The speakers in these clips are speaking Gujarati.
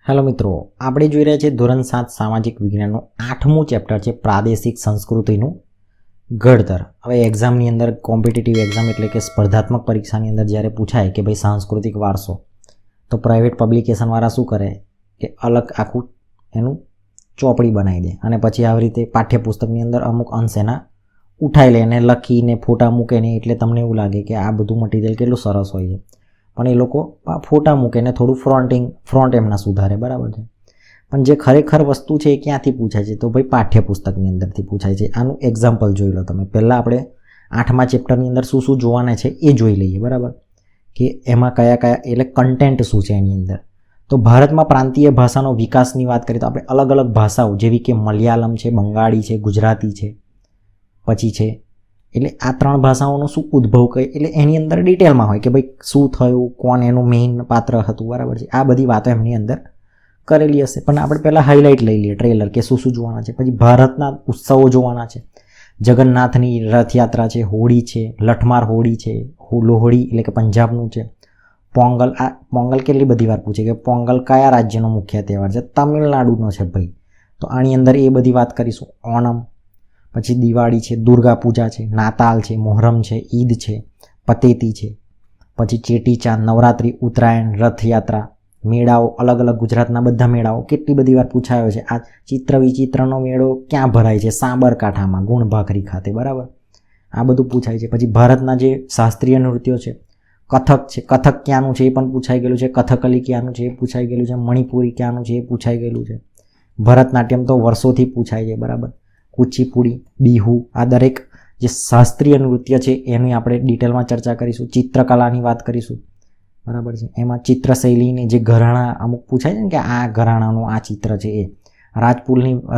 હેલો મિત્રો, આપણે જોઈ રહ્યા છીએ ધોરણ 7 સામાજિક વિજ્ઞાનનું 8મું ચેપ્ટર છે પ્રાદેશિક સંસ્કૃતિનું ઘડતર. હવે એક્ઝામની અંદર કોમ્પિટિટિવ એક્ઝામ એટલે કે સ્પર્ધાત્મક પરીક્ષાની અંદર જ્યારે પૂછાય કે ભાઈ સાંસ્કૃતિક વારસો, તો પ્રાઇવેટ પબ્લિકેશનવાળા શું કરે કે અલગ આખું એનું ચોપડી બનાવી દે અને પછી આવી રીતે પાઠ્યપુસ્તકની અંદર અમુક અંશ એના ઉઠાઈ લે અને લખીને ફોટા મૂકે ને એટલે તમને એવું લાગે કે આ બધું મટીરિયલ કેટલું સરસ હોય છે, પણ એ લોકો ફોટા મૂકે ને થોડું ફ્રન્ટ એમના સુધારે, બરાબર છે. પણ જે ખરેખર વસ્તુ છે એ ક્યાંથી પૂછાય છે? તો ભાઈ પાઠ્યપુસ્તકની અંદરથી પૂછાય છે. આનું એક્ઝામ્પલ જોઈ લો તમે. પહેલાં આપણે 8મા ચેપ્ટરની અંદર શું શું જોવાના છે એ જોઈ લઈએ, બરાબર, કે એમાં કયા કયા એટલે કન્ટેન્ટ શું છે એની અંદર. તો ભારતમાં પ્રાંતીય ભાષાનો વિકાસની વાત કરીએ તો આપણે અલગ અલગ ભાષાઓ જેવી કે મલયાલમ છે, બંગાળી છે, ગુજરાતી છે, પછી છે એટલે આ 3 ભાષાઓનો શું ઉદ્ભવ કહે એટલે એની અંદર ડિટેલમાં હોય કે ભાઈ શું થયું, કોણ એનું મેઇન પાત્ર હતું, બરાબર છે. આ બધી વાતો એમની અંદર કરેલી હશે, પણ આપણે પહેલાં હાઇલાઇટ લઈ લઈએ ટ્રેલર કે શું શું જોવાના છે. પછી ભારતના ઉત્સવો જોવાના છે. જગન્નાથની રથયાત્રા છે, હોળી છે, લઠમાર હોળી છે, લોહડી એટલે કે પંજાબનું છે, પોંગલ. આ પોંગલ કેટલી બધી વાર પૂછે કે પોંગલ કયા રાજ્યનો મુખ્ય તહેવાર છે? તમિલનાડુનો છે ભાઈ, તો આની અંદર એ બધી વાત કરીશું. ઓણમ, પછી દિવાળી છે, દુર્ગા પૂજા છે, નાતાલ છે, મોહરમ છે, ઈદ છે, પતેતી છે, પછી ચેટીચાંદ, નવરાત્રિ, ઉત્તરાયણ, રથયાત્રા, મેળાઓ, અલગ અલગ ગુજરાતના બધા મેળાઓ કેટલી બધી વાર પૂછાયો છે. આ ચિત્ર વિચિત્રનો મેળો ક્યાં ભરાય છે? સાબરકાંઠામાં, ગુણભાખરી ખાતે, બરાબર. આ બધું પૂછાય છે. પછી ભારતના જે શાસ્ત્રીય નૃત્યો છે, કથક છે, કથક ક્યાંનું છે એ પણ પૂછાઈ ગયેલું છે. કથકલી ક્યાંનું છે એ પૂછાઈ ગયેલું છે. મણિપુરી ક્યાંનું છે એ પૂછાઈ ગયેલું છે. ભરતનાટ્યમ તો વર્ષોથી પૂછાય છે, બરાબર. કુચીપુડી, બિહુ, આ દરેક જે શાસ્ત્રીય નૃત્ય છે એની આપણે ડિટેલમાં ચર્ચા કરીશું. ચિત્રકલાની વાત કરીશું, બરાબર છે. એમાં ચિત્રશૈલીની જે ઘરાણા અમુક પૂછાય છે ને કે આ ઘરાણાનું આ ચિત્ર છે એ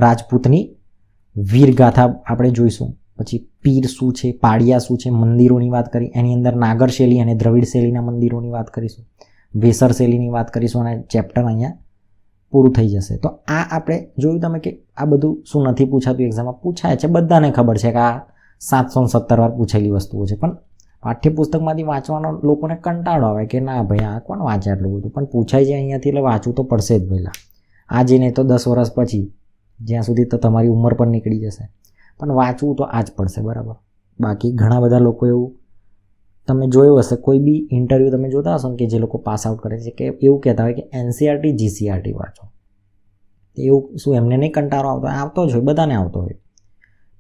રાજપૂતની વીરગાથા આપણે જોઈશું. પછી પીર શું છે, પાડિયા શું છે, મંદિરોની વાત કરી. એની અંદર નાગર શૈલી અને દ્રવિડ શૈલીના મંદિરોની વાત કરીશું. વેસર શૈલીની વાત કરીશું અને ચેપ્ટર અહીંયા પૂરું થઈ જશે. તો આ આપણે જોયું તમે કે આ બધું શું નથી પૂછાતું એક્ઝામમાં? પૂછાય છે, બધાને ખબર છે કે આ 717 વાર પૂછેલી વસ્તુઓ છે, પણ પાઠ્યપુસ્તકમાંથી વાંચવાનો લોકોને કંટાળો આવે કે ના ભાઈ આ કોણ વાંચે આટલું બધું, પણ પૂછાય છે અહીંયાથી એટલે વાંચવું તો પડશે જ પહેલાં. આજે નહીં તો 10 વર્ષ પછી, જ્યાં સુધી તો તમારી ઉંમર પણ નીકળી જશે, પણ વાંચવું તો આ જ પડશે, બરાબર. બાકી ઘણા બધા લોકો એવું તમે જોયું હશે, કોઈ બી ઇન્ટરવ્યૂ તમે જોતા હશો કે જે લોકો પાસ આઉટ કરે છે કે એવું કહેતા હોય કે એનસીઆરટી જીસીઆરટી વાંચો. એવું શું એમને નહીં કંટાળો આવતો જ હોય, બધાને આવતો હોય,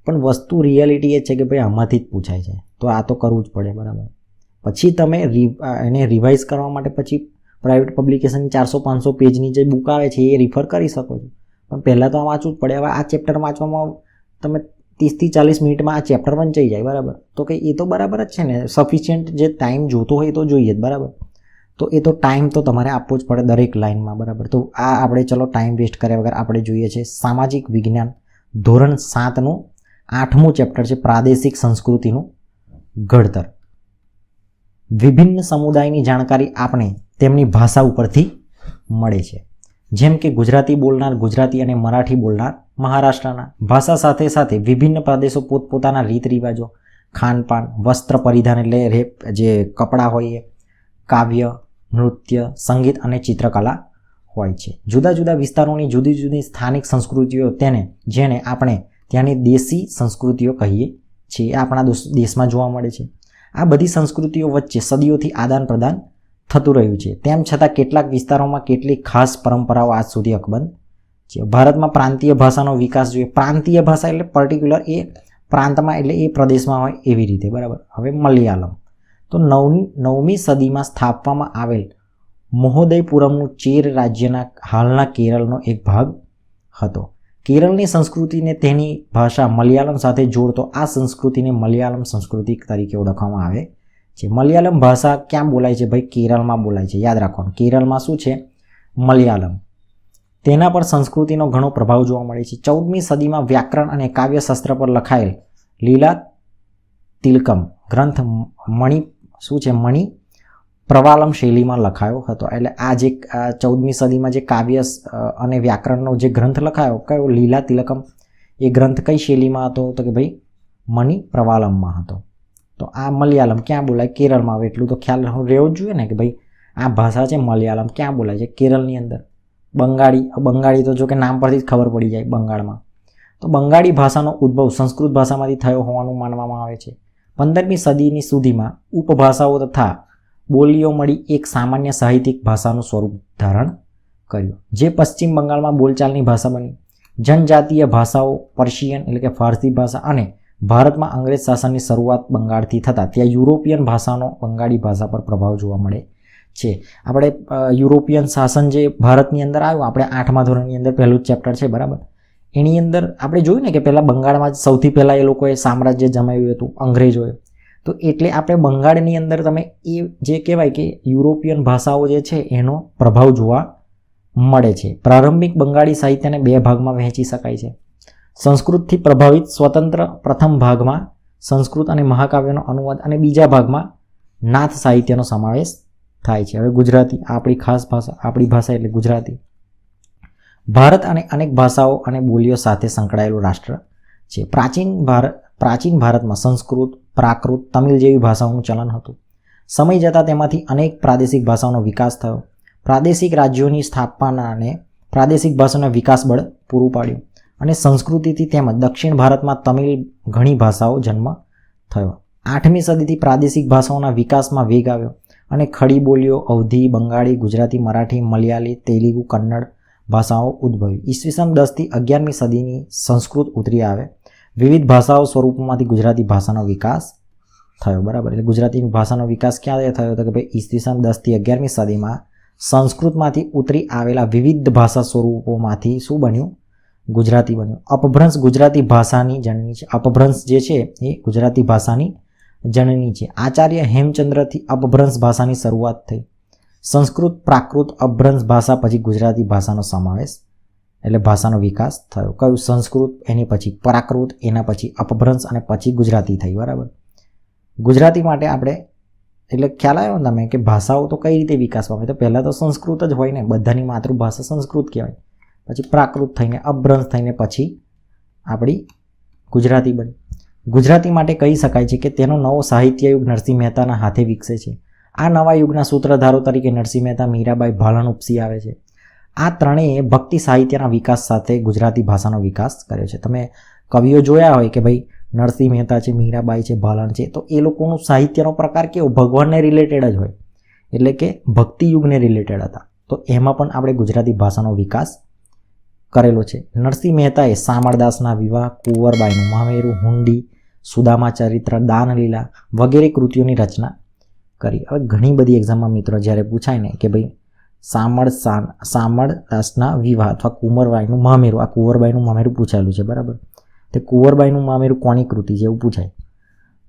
પણ વસ્તુ રિયાલિટી એ છે કે ભાઈ આમાંથી જ પૂછાય છે, તો આ તો કરવું જ પડે, બરાબર. પછી તમે એને રિવાઇઝ કરવા માટે પછી પ્રાઇવેટ પબ્લિકેશન 400-500 પેજની જે બુક આવે છે એ રિફર કરી શકો છો, પણ પહેલાં તો આ વાંચવું જ પડે. હવે આ ચેપ્ટર વાંચવામાં તમે 30-40 મિનિટમાં આ ચેપ્ટર વંચાઈ જાય, બરાબર. તો કે એ તો બરાબર જ છે ને, સફિશિયન્ટ જે ટાઈમ જોતો હોય એ તો જોઈએ જ, બરાબર. તો એ તો ટાઈમ તો તમારે આપવો જ પડે દરેક લાઇનમાં, બરાબર. તો આ આપણે ચલો ટાઈમ વેસ્ટ કર્યા વગર આપણે જોઈએ છે સામાજિક વિજ્ઞાન ધોરણ 7નું 8મું ચેપ્ટર છે પ્રાદેશિક સંસ્કૃતિનું ઘડતર. વિભિન્ન સમુદાયની જાણકારી આપણે તેમની ભાષા ઉપરથી મળે છે. જેમ કે ગુજરાતી બોલનાર ગુજરાતી અને મરાઠી બોલનાર મહારાષ્ટ્રના. ભાષા સાથે સાથે વિભિન્ન પ્રદેશો પોતપોતાના રીત રિવાજો, ખાનપાન, વસ્ત્ર પરિધાન એટલે જે કપડાં હોય એ, કાવ્ય, નૃત્ય, સંગીત અને ચિત્રકલા હોય છે. જુદા જુદા વિસ્તારોની જુદી જુદી સ્થાનિક સંસ્કૃતિઓ જેને આપણે ત્યાંની દેશી સંસ્કૃતિઓ કહીએ છીએ, આપણા દેશમાં જોવા મળે છે. આ બધી સંસ્કૃતિઓ વચ્ચે સદીઓથી આદાન પ્રદાન થતું રહ્યું છે. તેમ છતાં કેટલાક વિસ્તારોમાં કેટલીક ખાસ પરંપરાઓ આજ સુધી અકબંધ છે. ભારતમાં પ્રાંતીય ભાષાનો વિકાસ જોઈએ. પ્રાંતીય ભાષા એટલે પર્ટિક્યુલર એ પ્રાંતમાં એટલે એ પ્રદેશમાં હોય એવી રીતે, બરાબર. હવે મલયાલમ તો 9મી સદીમાં સ્થાપવામાં આવેલ મહોદયપુરમનું ચેર રાજ્યના હાલના કેરળનો એક ભાગ હતો. કેરળની સંસ્કૃતિને તેની ભાષા મલયાલમ સાથે જોડતો આ સંસ્કૃતિને મલયાલમ સંસ્કૃતિ તરીકે ઓળખવામાં આવે છે. મલયાલમ ભાષા ક્યાં બોલાય છે? ભાઈ કેરળમાં બોલાય છે, યાદ રાખવાનું. કેરળમાં શું છે? મલયાલમ. તેના પર સંસ્કૃતિનો ઘણો પ્રભાવ જોવા મળે છે. 14મી સદીમાં વ્યાકરણ અને કાવ્યશાસ્ત્ર પર લખાયેલ લીલા તિલકમ ગ્રંથ મણિ પ્રવાલમ શૈલીમાં લખાયો હતો. એટલે આ જે 14મી સદીમાં જે કાવ્ય અને વ્યાકરણનો જે ગ્રંથ લખાયો, કયો? લીલા તિલકમ. એ ગ્રંથ કઈ શૈલીમાં હતો? તો કે ભાઈ મણિ પ્રવાલમમાં હતો. તો આ મલયાલમ ક્યાં બોલાય? કેરળમાં. આવે એટલું તો ખ્યાલ રહેવો જ જોઈએ ને કે ભાઈ આ ભાષા છે મલયાલમ ક્યાં બોલાય છે? કેરળની અંદર. બંગાળી તો જો કે નામ પરથી જ ખબર પડી જાય બંગાળમાં. તો બંગાળી ભાષાનો ઉદ્ભવ સંસ્કૃત ભાષામાંથી થયો હોવાનું માનવામાં આવે છે. 15મી સદીની સુધીમાં ઉપભાષાઓ તથા બોલીઓ મળી એક સામાન્ય સાહિત્યિક ભાષાનું સ્વરૂપ ધારણ કર્યું, જે પશ્ચિમ બંગાળમાં બોલચાલની ભાષા બની. જનજાતીય ભાષાઓ પર્શિયન એટલે કે ફારસી ભાષા અને ભારતમાં અંગ્રેજ શાસનની શરૂઆત બંગાળથી થતાં ત્યાં યુરોપિયન ભાષાનો બંગાળી ભાષા પર પ્રભાવ જોવા મળે છે. આપણે યુરોપિયન શાસન જે ભારતની અંદર આવ્યું, આપણે 8મા ધોરણની અંદર પહેલું જ ચેપ્ટર છે, બરાબર. એની અંદર આપણે જોયું ને કે પહેલાં બંગાળમાં સૌથી પહેલાં એ લોકોએ સામ્રાજ્ય જમાવ્યું હતું અંગ્રેજોએ. તો એટલે આપણે બંગાળની અંદર તમે એ જે કહેવાય કે યુરોપિયન ભાષાઓ જે છે એનો પ્રભાવ જોવા મળે છે. પ્રારંભિક બંગાળી સાહિત્યને 2 ભાગમાં વહેંચી શકાય છે. સંસ્કૃતથી પ્રભાવિત સ્વતંત્ર પ્રથમ ભાગમાં સંસ્કૃત અને મહાકાવ્યનો અનુવાદ અને બીજા ભાગમાં નાથ સાહિત્યનો સમાવેશ થાય છે. હવે ગુજરાતી આપણી ખાસ ભાષા, આપણી ભાષા એટલે ગુજરાતી. ભારત અને અનેક ભાષાઓ અને બોલીઓ સાથે સંકળાયેલું રાષ્ટ્ર છે. પ્રાચીન ભારતમાં સંસ્કૃત, પ્રાકૃત, તમિલ જેવી ભાષાઓનું ચલન હતું. સમય જતાં તેમાંથી અનેક પ્રાદેશિક ભાષાઓનો વિકાસ થયો. પ્રાદેશિક રાજ્યોની સ્થાપનાને પ્રાદેશિક ભાષાનો વિકાસ બળ પૂરું પાડ્યું અને સંસ્કૃતિથી તેમજ દક્ષિણ ભારતમાં તમિલ ઘણી ભાષાઓ જન્મ થયો. 8મી સદીથી પ્રાદેશિક ભાષાઓના વિકાસમાં વેગ આવ્યો અને ખડી બોલીઓ અવધી, બંગાળી, ગુજરાતી, મરાઠી, મલયાલી, તેલુગુ, કન્નડ ભાષાઓ ઉદ્ભવી. ઈસવીસન 10થી 11મી સદીની સંસ્કૃત ઉતરી આવે. વિવિધ ભાષાઓ સ્વરૂપોમાંથી ગુજરાતી ભાષાનો વિકાસ થયો, બરાબર. એટલે ગુજરાતી ભાષાનો વિકાસ ક્યારે થયો તો કે ભાઈ ઈસવીસન 10થી 11મી સદીમાં સંસ્કૃતમાંથી ઉતરી આવેલા વિવિધ ભાષા સ્વરૂપોમાંથી શું બન્યું? ગુજરાતી બન્યું. અપભ્રંશ ગુજરાતી ભાષાની જનની છે. અપભ્રંશ જે છે એ ગુજરાતી ભાષાની જનની છે. આચાર્ય હેમચંદ્રથી અપભ્રંશ ભાષાની શરૂઆત થઈ. સંસ્કૃત, પ્રાકૃત, અપભ્રંશ ભાષા પછી ગુજરાતી ભાષાનો સમાવેશ એટલે ભાષાનો વિકાસ થયો. કયું? સંસ્કૃત, એની પછી પ્રાકૃત, એના પછી અપભ્રંશ અને પછી ગુજરાતી થઈ, બરાબર. ગુજરાતી માટે આપણે એટલે ખ્યાલ આવ્યો ને તમે કે ભાષાઓ તો કઈ રીતે વિકાસ પામે? તો પહેલાં તો સંસ્કૃત જ હોય ને, બધાની માતૃભાષા સંસ્કૃત કહેવાય. પછી પ્રાકૃત થઈને અપભ્રંશ થઈને પછી આપણી ગુજરાતી બની. ગુજરાતી માટે કહી શકાય છે કે તેનો નવો સાહિત્ય યુગ નરસિંહ મહેતાના હાથે વિકસે છે. આ નવા યુગના સૂત્રધારો તરીકે નરસિંહ મહેતા, મીરાબાઈ, ભાલણ ઉપસી આવે છે. આ ત્રણેય ભક્તિ સાહિત્યના વિકાસ સાથે ગુજરાતી ભાષાનો વિકાસ કર્યો છે. તમે કવિઓ જોયા હોય કે ભાઈ નરસિંહ મહેતા છે, મીરાબાઈ છે, ભાલણ છે, તો એ લોકોનું સાહિત્યનો પ્રકાર કેવો? ભગવાનને રિલેટેડ જ હોય, એટલે કે ભક્તિ યુગને રિલેટેડ હતા. તો એમાં પણ આપણે ગુજરાતી ભાષાનો વિકાસ કરેલો છે. નરસિંહ મહેતાએ શામળદાસના વિવાહ, કુંવરબાઈનું મામેરું, હુંડી, સુદામા ચરિત્ર, દાનલીલા વગેરે કૃતિઓની રચના કરી. હવે ઘણી બધી એક્ઝામમાં મિત્રો જ્યારે પૂછાય ને કે ભાઈ શામળદાસના વિવાહ અથવા કુંવરબાઈનું મામેરું, આ કુંવરબાઈનું મામેરું પૂછાયેલું છે, બરાબર. તે કુંવરબાઈનું મામેરું કોની કૃતિ છે એવું પૂછાય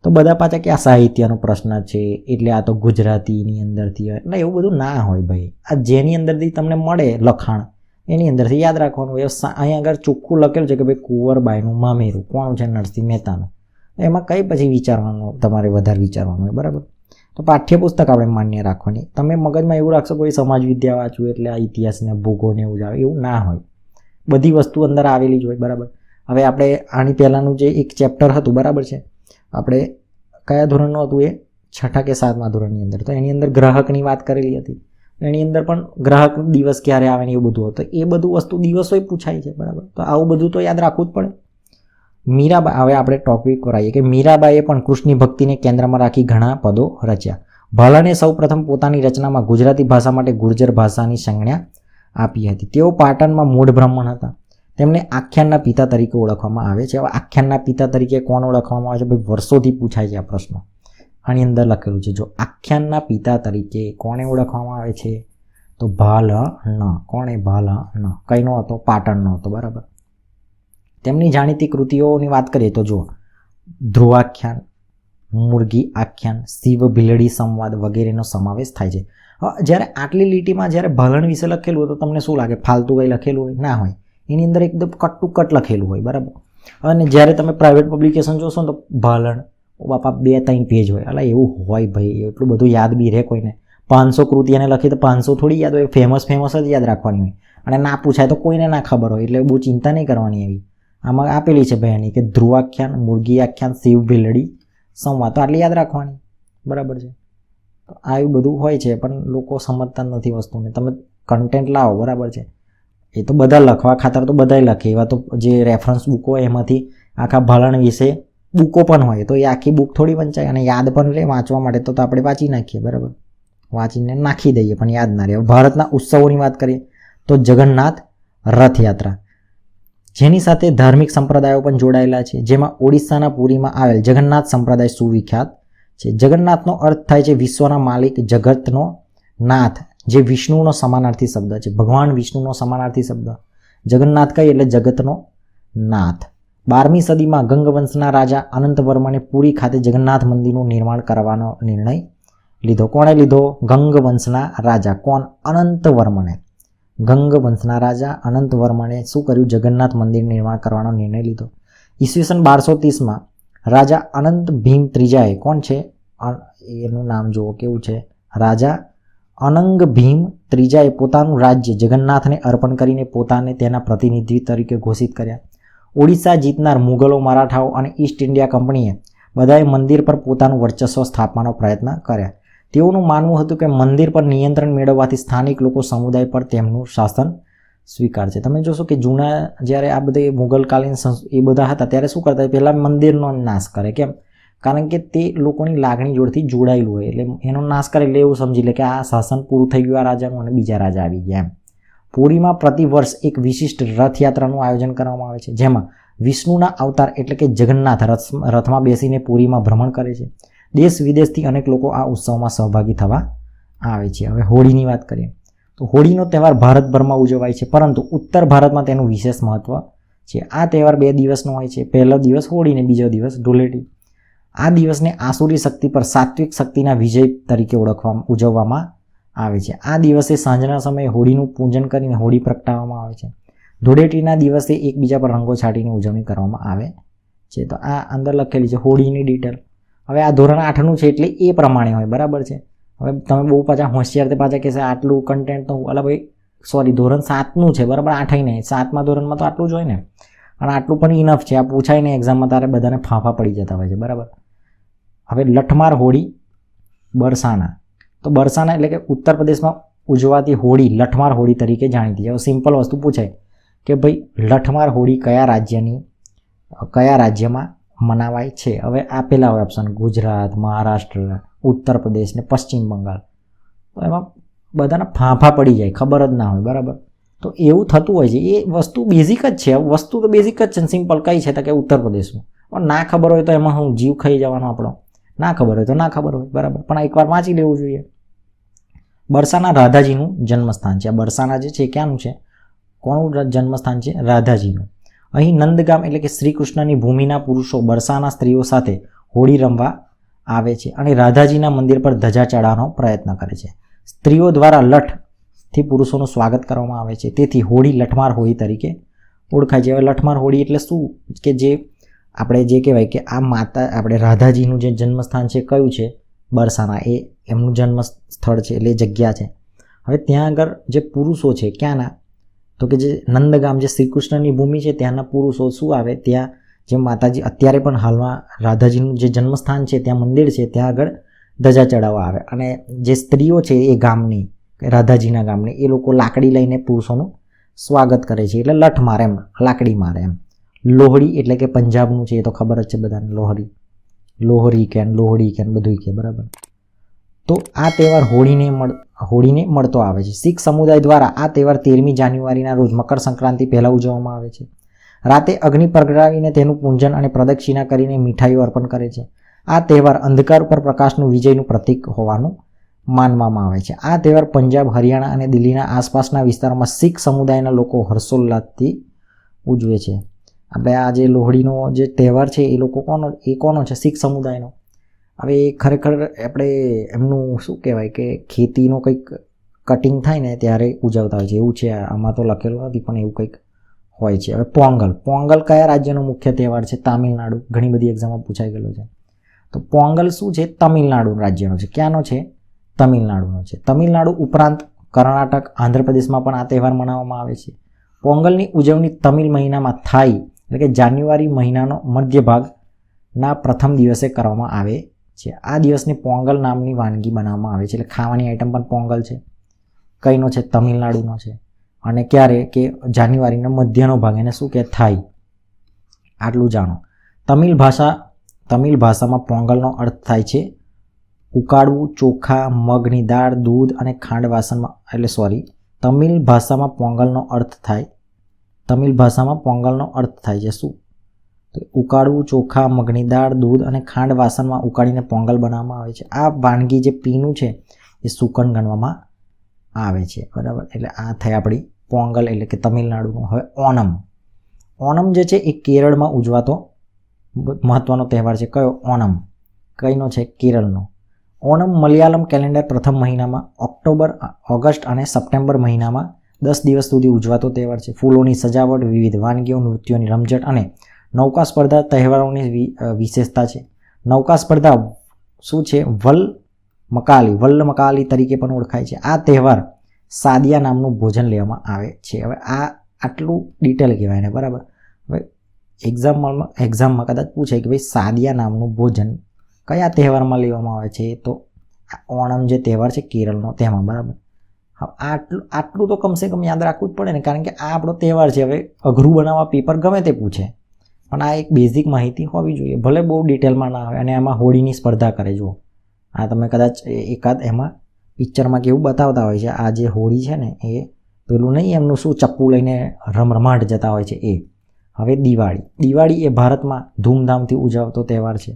તો બધા પાછા કે આ સાહિત્યનો પ્રશ્ન છે એટલે આ તો ગુજરાતીની અંદરથી હોય. એટલે એવું બધું ના હોય ભાઈ. આ જેની અંદરથી તમને મળે લખાણ એની અંદરથી યાદ રાખવાનું. અહીંયા આગળ ચોખ્ખું લખેલું છે કે ભાઈ કુંવરબાઈનું મામેરું કોણ છે? નરસિંહ મહેતાનું. એમાં કઈ પછી વિચારવાનું, તમારે વધારે વિચારવાનું હોય, બરાબર. તો પાઠ્યપુસ્તક આપણે માન્ય રાખવાની. તમે મગજમાં એવું રાખશો કોઈ સમાજ વિદ્યા વાંચવું એટલે આ ઇતિહાસને ભૂગોળને એવું જ આવે, એવું ના હોય. બધી વસ્તુ અંદર આવેલી જ હોય, બરાબર. હવે આપણે આની પહેલાંનું જે એક ચેપ્ટર હતું, બરાબર છે, આપણે કયા ધોરણનું હતું? એ 6ઠા કે 7મા ધોરણની અંદર. તો એની અંદર ગ્રાહકની વાત કરેલી હતી. એની અંદર પણ ગ્રાહક દિવસ ક્યારે આવે ને એવું બધું હતું. એ બધું વસ્તુ દિવસોય પૂછાય છે, બરાબર. તો આવું બધું તો યાદ રાખવું જ પડે. મીરાબાઈ, હવે આપણે ટોપિક પર આવીએ કે મીરાબાઈએ પણ કૃષ્ણની ભક્તિને કેન્દ્રમાં રાખી ઘણા પદો રચ્યા. ભાલણે સૌ પ્રથમ પોતાની રચનામાં ગુજરાતી ભાષા માટે ગુર્જર ભાષાની સંજ્ઞા આપી હતી. તેઓ પાટણમાં મૂળ બ્રાહ્મણ હતા. તેમને આખ્યાનના પિતા તરીકે ઓળખવામાં આવે છે. હવે આખ્યાનના પિતા તરીકે કોણ ઓળખવામાં આવે છે? ભાઈ વર્ષોથી પૂછાય છે આ પ્રશ્ન. આની અંદર લખેલું છે જો આખ્યાનના પિતા તરીકે કોને ઓળખવામાં આવે છે? તો ભાલણ. કોણે? ભાલણ. કઈનો હતો? પાટણનો હતો, બરાબર. તેમની જાણીતી કૃતિઓની વાત કરીએ તો જુઓ, ધ્રુવાખ્યાન, મુરગી આખ્યાન, શિવ ભીલડી સંવાદ વગેરેનો સમાવેશ થાય છે. જ્યારે આટલી લીટીમાં જ્યારે ભાલણ વિશે લખેલું હોય તો તમને શું લાગે? ફાલતુ કંઈ લખેલું હોય? ના હોય. એની અંદર એકદમ કટ ટુ કટ લખેલું હોય, બરાબર. અને જ્યારે તમે પ્રાઇવેટ પબ્લિકેશન જોશો ને તો ભાલણ બાપા 2-3 પેજ હોય. એટલે એવું હોય ભાઈ, એટલું બધું યાદ બી રહે કોઈને? 500 કૃતિ એને લખી તો 500 થોડી યાદ હોય? ફેમસ જ યાદ રાખવાની હોય. અને ના પૂછાય તો કોઈને ના ખબર હોય, એટલે બહુ ચિંતા નહીં કરવાની એવી. આમાં આપેલી છે ભાઈ એની કે ધ્રુવાખ્યાન, મુરગી આખ્યાન, શિવ ભીલડી સંવાદ, તો આટલી યાદ રાખવાની, બરાબર છે. તો આ એવું બધું હોય છે પણ લોકો સમજતા નથી વસ્તુને. તમે કન્ટેન્ટ લાવો, બરાબર છે. એ તો બધા લખવા ખાતર તો બધાય લખે, એવા તો જે રેફરન્સ બુકો હોય એમાંથી આખા ભરણ વિશે બુકો પણ હોય, તો એ આખી બુક થોડી વંચાય અને યાદ પણ રહે વાંચવા માટે તો આપણે વાંચી નાખીએ, બરાબર, વાંચીને નાખી દઈએ પણ યાદ ના રહે. ભારતના ઉત્સવોની વાત કરીએ તો જગન્નાથ રથયાત્રા, જેની સાથે ધાર્મિક સંપ્રદાયો પણ જોડાયેલા છે, જેમાં ઓડિશાના પુરીમાં આવેલ જગન્નાથ સંપ્રદાય સુવિખ્યાત છે. જગન્નાથનો અર્થ થાય છે વિશ્વના માલિક, જગતનો નાથ, જે વિષ્ણુનો સમાનાર્થી શબ્દ છે. ભગવાન વિષ્ણુનો સમાનાર્થી શબ્દ જગન્નાથ કહીએ એટલે જગતનો નાથ. 12મી સદીમાં ગંગવંશના રાજા અનંતવર્મને પુરી ખાતે જગન્નાથ મંદિરનું નિર્માણ કરવાનો નિર્ણય લીધો. કોણે લીધો? ગંગવંશના રાજા. કોણ? અનંતવર્મને. ગંગવંશના રાજા અનંતવર્મને શું કર્યું? જગન્નાથ મંદિર નિર્માણ કરવાનો નિર્ણય લીધો. ઈસવીસન 1230માં રાજા અનંત ભીમ ત્રીજાએ, કોણ છે એનું નામ જુઓ કેવું છે, રાજા અનંગ ભીમ ત્રીજાએ પોતાનું રાજ્ય જગન્નાથને અર્પણ કરીને પોતાને તેના પ્રતિનિધિ તરીકે ઘોષિત કર્યા. ઓડિશા જીતનાર મુગલો, મરાઠાઓ અને ઈસ્ટ ઇન્ડિયા કંપનીએ બધાએ મંદિર પર પોતાનું વર્ચસ્વ સ્થાપવાનો પ્રયત્ન કર્યા. તેઓનું માનવું હતું કે મંદિર પર નિયંત્રણ મેળવવાથી સ્થાનિક લોકો સમુદાય પર તેમનું શાસન સ્વીકારશે. તમે જોશો કે જૂના જ્યારે આ બધે મુગલકાલીન એ બધા હતા ત્યારે શું કરતા? પહેલાં મંદિરનો નાશ કરે. કેમ? કારણ કે તે લોકોની લાગણી જોડથી જોડાયેલું હોય, એટલે એનો નાશ કરે એટલે એવું સમજી લે કે આ શાસન પૂરું થઈ ગયું આ રાજાનું અને બીજા રાજા આવી ગયા એમ. પુરીમાં પ્રતિવર્ષ એક વિશિષ્ટ રથયાત્રાનું આયોજન કરવામાં આવે છે, જેમાં વિષ્ણુના અવતાર એટલે કે જગન્નાથ રથમાં બેસીને પુરીમાં ભ્રમણ કરે છે. દેશ વિદેશથી અનેક લોકો આ ઉત્સવમાં સહભાગી થવા આવે છે. હવે હોળીની વાત કરીએ તો હોળીનો તહેવાર ભારતભરમાં ઉજવાય છે, પરંતુ ઉત્તર ભારતમાં તેનું વિશેષ મહત્વ છે. આ તહેવાર 2 દિવસનો હોય છે. પહેલો દિવસ હોળી ને બીજો દિવસ ધૂળેટી. આ દિવસને આસુરી શક્તિ પર સાત્વિક શક્તિના વિજય તરીકે ઉજવવામાં આવે છે. આ દિવસે સાંજના સમયે હોળીનું પૂજન કરીને હોળી પ્રગટાવવામાં આવે છે. ધૂળેટીના દિવસે એકબીજા પર રંગો છાંટીને ઉજવણી કરવામાં આવે છે. તો આ અંદર લખેલી છે હોળીની ડિટેલ. હવે આ ધોરણ 8નું છે એટલે એ પ્રમાણે હોય, બરાબર છે. હવે તમે બહુ પાછા હોશિયાર તે પાછા કહેશે આટલું કન્ટેન્ટ તો અલા ભાઈ સોરી ધોરણ 7નું છે, બરાબર, 8ય નહીં, 7મા ધોરણમાં તો આટલું જ હોય ને, અને આટલું પણ ઇનફ છે. આ પૂછાય ને એક્ઝામમાં તારે બધાને ફાંફા પડી જતા હોય છે, બરાબર. હવે લઠમાર હોળી બરસાના, તો બરસાના એટલે કે ઉત્તર પ્રદેશમાં ઉજવાતી હોળી લઠમાર હોળી તરીકે જાણીતી છે. હવે સિમ્પલ વસ્તુ પૂછાય કે ભાઈ લઠમાર હોળી કયા રાજ્યમાં મનાવાય છે? હવે આપેલા હોય ઓપ્શન ગુજરાત, મહારાષ્ટ્ર, ઉત્તર પ્રદેશ ને પશ્ચિમ બંગાળ. તો એમાં બધાના ફાંફા પડી જાય, ખબર જ ના હોય, બરાબર. તો એવું થતું હોય છે. એ વસ્તુ બેઝિક જ છે, વસ્તુ તો બેઝિક જ છે, સિમ્પલ કઈ છે તો કે ઉત્તર પ્રદેશમાં. પણ ના ખબર હોય તો એમાં હું જીવ ખાઈ જવાનો આપણો, ના ખબર હોય તો ના ખબર હોય, બરાબર, પણ એકવાર વાંચી લેવું જોઈએ. બરસાના રાધાજીનું જન્મસ્થાન છે. આ બરસાના જે છે ક્યાંનું છે? કોનું જન્મસ્થાન છે? રાધાજીનું. અહીં નંદગામ એટલે કે શ્રી કૃષ્ણની ભૂમિના પુરુષો બરસાના સ્ત્રીઓ સાથે હોળી રમવા આવે છે અને રાધાજીના મંદિર પર ધજા ચડાવવાનો પ્રયત્ન કરે છે. સ્ત્રીઓ દ્વારા લઠથી પુરુષોનું સ્વાગત કરવામાં આવે છે, તેથી હોળી લઠમાર હોળી તરીકે ઓળખાય છે. હવે લઠમાર હોળી એટલે શું? કે જે આપણે જે કહેવાય કે આ માતા આપણે રાધાજીનું જે જન્મસ્થાન છે કયું છે? બરસાના. એ એમનું જન્મ સ્થળ છે એટલે જગ્યા છે. હવે ત્યાં આગળ જે પુરુષો છે ક્યાંના? તો કે જે નંદગામ જે શ્રી કૃષ્ણની ભૂમિ છે ત્યાંના પુરુષો શું આવે? ત્યાં જે માતાજી અત્યારે પણ હાલમાં રાધાજીનું જે જન્મસ્થાન છે ત્યાં મંદિર છે ત્યાં આગળ ધજા ચડાવવા આવે, અને જે સ્ત્રીઓ છે એ ગામની રાધાજીના ગામની એ લોકો લાકડી લઈને પુરુષોનું સ્વાગત કરે છે, એટલે લઠ મારે એમ, લાકડી મારે એમ. લોહડી એટલે કે પંજાબનું છે, એ તો ખબર જ છે બધાને, લોહરી કે લોહડી કે બધું કે, બરાબર. તો આ તહેવાર હોળીને મળતો આવે છે. શીખ સમુદાય દ્વારા આ તહેવાર 13મી જાન્યુઆરીના રોજ મકર સંક્રાંતિ પહેલાં ઉજવવામાં આવે છે. રાતે અગ્નિ પ્રગટાવીને તેનું પૂજન અને પ્રદક્ષિણા કરીને મીઠાઈઓ અર્પણ કરે છે. આ તહેવાર અંધકાર ઉપર પ્રકાશનું વિજયનું પ્રતીક હોવાનું માનવામાં આવે છે. આ તહેવાર પંજાબ, હરિયાણા અને દિલ્હીના આસપાસના વિસ્તારોમાં શીખ સમુદાયના લોકો હર્ષોલ્લાસથી ઉજવે છે. આપણે આ જે લોહડીનો જે તહેવાર છે એ લોકો કોનો છે? શીખ સમુદાયનો. હવે એ ખરેખર આપણે એમનું શું કહેવાય કે ખેતીનો કંઈક કટિંગ થાય ને ત્યારે ઉજવતા હોય છે એવું છે. આમાં તો લખેલું નથી પણ એવું કંઈક હોય છે. હવે પોંગલ કયા રાજ્યનો મુખ્ય તહેવાર છે? તામિલનાડુ. ઘણી બધી એક્ઝામમાં પૂછાઈ ગયેલો છે. તો પોંગલ શું છે? તમિલનાડુ રાજ્યનો છે. ક્યાંનો છે? તમિલનાડુનો છે. તમિલનાડુ ઉપરાંત કર્ણાટક, આંધ્રપ્રદેશમાં પણ આ તહેવાર મનાવવામાં આવે છે. પોંગલની ઉજવણી તમિલ મહિનામાં થાય એટલે કે જાન્યુઆરી મહિનાનો મધ્ય ભાગના પ્રથમ દિવસે કરવામાં આવે છે. આ દિવસને પોંગલ નામની વાનગી બનાવવામાં આવે છે, એટલે ખાવાની આઈટમ પણ પોંગલ છે. કઈનો છે? તમિલનાડુનો છે. અને ક્યારે કે જાન્યુઆરીના મધ્યનો ભાગ, એને શું કે થાય. આટલું જાણો. તમિલ ભાષામાં પોંગલનો અર્થ થાય છે ઉકાળવું, ચોખા, મગની દાળ, દૂધ અને ખાંડ વાસણમાં, તમિલ ભાષામાં પોંગલનો અર્થ થાય છે શું? તો ઉકાળવું, ચોખા, મગની દાળ, દૂધ અને ખાંડ વાસણમાં ઉકાળીને પોંગલ બનાવવામાં આવે છે. આ વાનગી જે પીનું છે એ સુકન ગણવામાં આવે છે, બરાબર. એટલે આ થઈ આપણી પોંગલ એટલે કે તમિલનાડુનું. હવે ઓણમ જે છે એ કેરળમાં ઉજવાતો મહત્વનો તહેવાર છે. કયો? ઓણમ. કઈનો છે? કેરળનો. ઓણમ મલયાલમ કેલેન્ડર પ્રથમ મહિનામાં ઓગસ્ટ અને સપ્ટેમ્બર મહિનામાં 10 દિવસ સુધી ઉજવાતો તહેવાર છે. ફૂલોની સજાવટ, વિવિધ વાનગીઓ, નૃત્યોની રમઝટ અને નૌકા સ્પર્ધા તહેવારોની વિશેષતા છે. નૌકા સ્પર્ધા શું છે? વલ્લ મકાલી તરીકે પણ ઓળખાય છે. આ તહેવાર સાદિયા નામનું ભોજન લેવામાં આવે છે. હવે આ આટલું ડિટેલ કહેવાય ને, બરાબર. હવે એક્ઝામમાં કદાચ પૂછે કે ભાઈ સાદિયા નામનું ભોજન કયા તહેવારમાં લેવામાં આવે છે? તો ઓણમ જે તહેવાર છે કેરળનો તેમાં, બરાબર. હવે આટલું તો કમસે કમ યાદ રાખવું જ પડે ને, કારણ કે આ આપણો તહેવાર છે. હવે અઘરું બનાવવા પેપર ગમે તે પૂછે, પણ આ એક બેઝિક માહિતી હોવી જોઈએ, ભલે બહુ ડિટેલમાં ના આવે. અને એમાં હોળીની સ્પર્ધા કરે. જુઓ, આ તમે કદાચ એકાદ એમાં પિક્ચરમાં કેવું બતાવતા હોય છે, આ જે હોળી છે ને એ પેલું નહીં એમનું શું ચપ્પુ લઈને રમરમાટ જતા હોય છે એ. હવે દિવાળી એ ભારતમાં ધૂમધામથી ઉજવતો તહેવાર છે.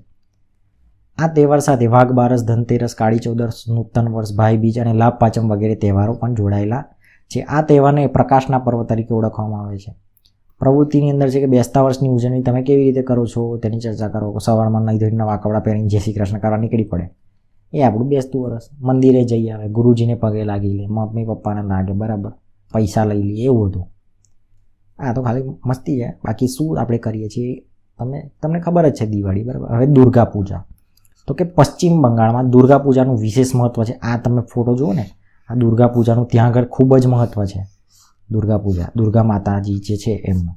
આ તહેવાર સાથે વાઘ બારસ, ધનતેરસ, કાળી ચૌદસ, નૂતન વર્ષ, ભાઈબીજ અને લાભ પાંચમ વગેરે તહેવારો પણ જોડાયેલા છે. આ તહેવારને પ્રકાશના પર્વ તરીકે ઓળખવામાં આવે છે. પ્રવૃત્તિની અંદર છે કે બેસતા વર્ષની ઉજવણી તમે કેવી રીતે કરો છો તેની ચર્ચા કરો. સવારમાં નહીં ધોઈને નવા કપડાં પહેરીને જય શ્રી કૃષ્ણ કરવા નીકળી પડે, એ આપણું બેસતું વર્ષ. મંદિરે જઈ આવે, ગુરુજીને પગે લાગી લે, મમ્મી પપ્પાને લાગે, બરાબર, પૈસા લઈ લે, એવું હતું. આ તો ખાલી મસ્તી છે. બાકી શું આપણે કરીએ છીએ તમને ખબર જ છે. દિવાળી, બરાબર. હવે દુર્ગા પૂજા. તો કે પશ્ચિમ બંગાળમાં દુર્ગા પૂજાનું વિશેષ મહત્વ છે. આ તમે ફોટો જુઓ ને, આ દુર્ગા પૂજાનું ત્યાં આગળ ખૂબ જ મહત્વ છે. દુર્ગા માતાજી જે છે એમનું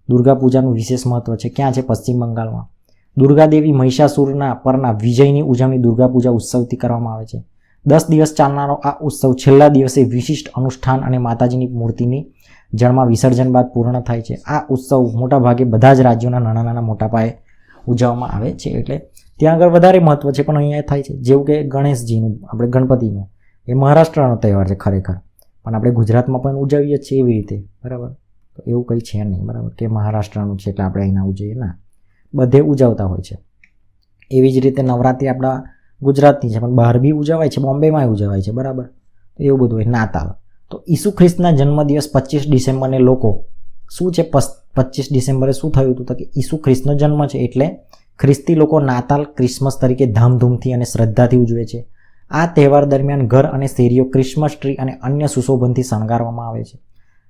દુર્ગા પૂજાનું વિશેષ મહત્વ છે. ક્યાં છે? પશ્ચિમ બંગાળમાં. દુર્ગા દેવી મહિષાસુરના પરના વિજયની ઉજવણી દુર્ગા પૂજા ઉત્સવથી કરવામાં આવે છે. 10 દિવસ ચાલનારો આ ઉત્સવ છેલ્લા દિવસે વિશિષ્ટ અનુષ્ઠાન અને માતાજીની મૂર્તિની જળમાં વિસર્જન બાદ પૂર્ણ થાય છે. આ ઉત્સવ મોટાભાગે બધા જ રાજ્યોના નાના મોટા પાયે ઉજવવામાં આવે છે. એટલે ત્યાં આગળ વધારે મહત્વ છે, પણ અહીંયા થાય છે. જેવું કે ગણેશજીનું, આપણે ગણપતિનું, એ મહારાષ્ટ્રનો તહેવાર છે ખરેખર, પણ આપણે ગુજરાતમાં પણ ઉજવીએ છીએ એવી રીતે, બરાબર. તો એવું કંઈ છે નહીં, બરાબર, કે મહારાષ્ટ્રનું છે એટલે આપણે અહીંના ઉજવીએ ના, બધે ઉજવતા હોય છે. એવી જ રીતે નવરાત્રિ આપણા ગુજરાતની છે, પણ બહાર બી ઉજવાય છે, બોમ્બેમાં ઉજવાય છે, બરાબર. તો એવું બધું હોય. નાતાલ, તો ઈસુ ખ્રિસ્તના જન્મદિવસ 25 ડિસેમ્બરને લોકો શું છે? 25 ડિસેમ્બરે શું થયું હતું? તો કે ઈસુ ખ્રિસ્તનો જન્મ છે, એટલે ખ્રિસ્તી લોકો નાતાલ ક્રિસમસ તરીકે ધામધૂમથી અને શ્રદ્ધાથી ઉજવે છે. આ તહેવાર દરમિયાન ઘર અને શેરીઓ ક્રિસમસ ટ્રી અને અન્ય સુશોભનથી શણગારવામાં આવે છે.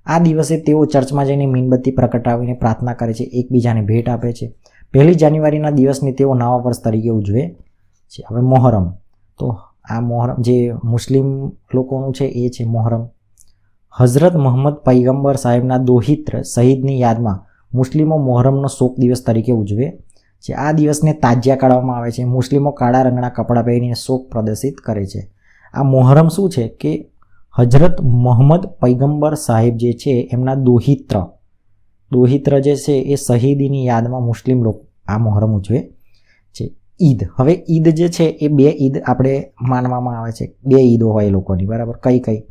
આ દિવસે તેઓ ચર્ચમાં જઈને મીણબત્તી પ્રગટાવીને પ્રાર્થના કરે છે, એકબીજાને ભેટ આપે છે. 1 જાન્યુઆરીના દિવસને તેઓ નવા વર્ષ તરીકે ઉજવે છે. હવે મોહરમ, તો આ મોહરમ જે મુસ્લિમ લોકોનું છે એ છે મોહરમ. હઝરત મોહમ્મદ પૈગંબર સાહેબના દોહિત્ર શહીદની યાદમાં મુસ્લિમો મોહરમનો શોક દિવસ તરીકે ઉજવે છે. આ દિવસને તાજિયા કાઢવામાં આવે છે. મુસ્લિમો કાળા રંગના કપડાં પહેરીને શોક પ્રદર્શિત કરે છે. આ મોહરમ શું છે કે હઝરત મોહમ્મદ પૈગંબર સાહેબ જે છે એમના દોહિત્ર જે છે એ શહીદીની યાદમાં મુસ્લિમ લોકો આ મોહરમ ઉજવે છે. ઈદ, હવે ઈદ જે છે એ 2 ઈદ આપણે માનવામાં આવે છે. 2 ઈદો હોય એ લોકોની, બરાબર. કઈ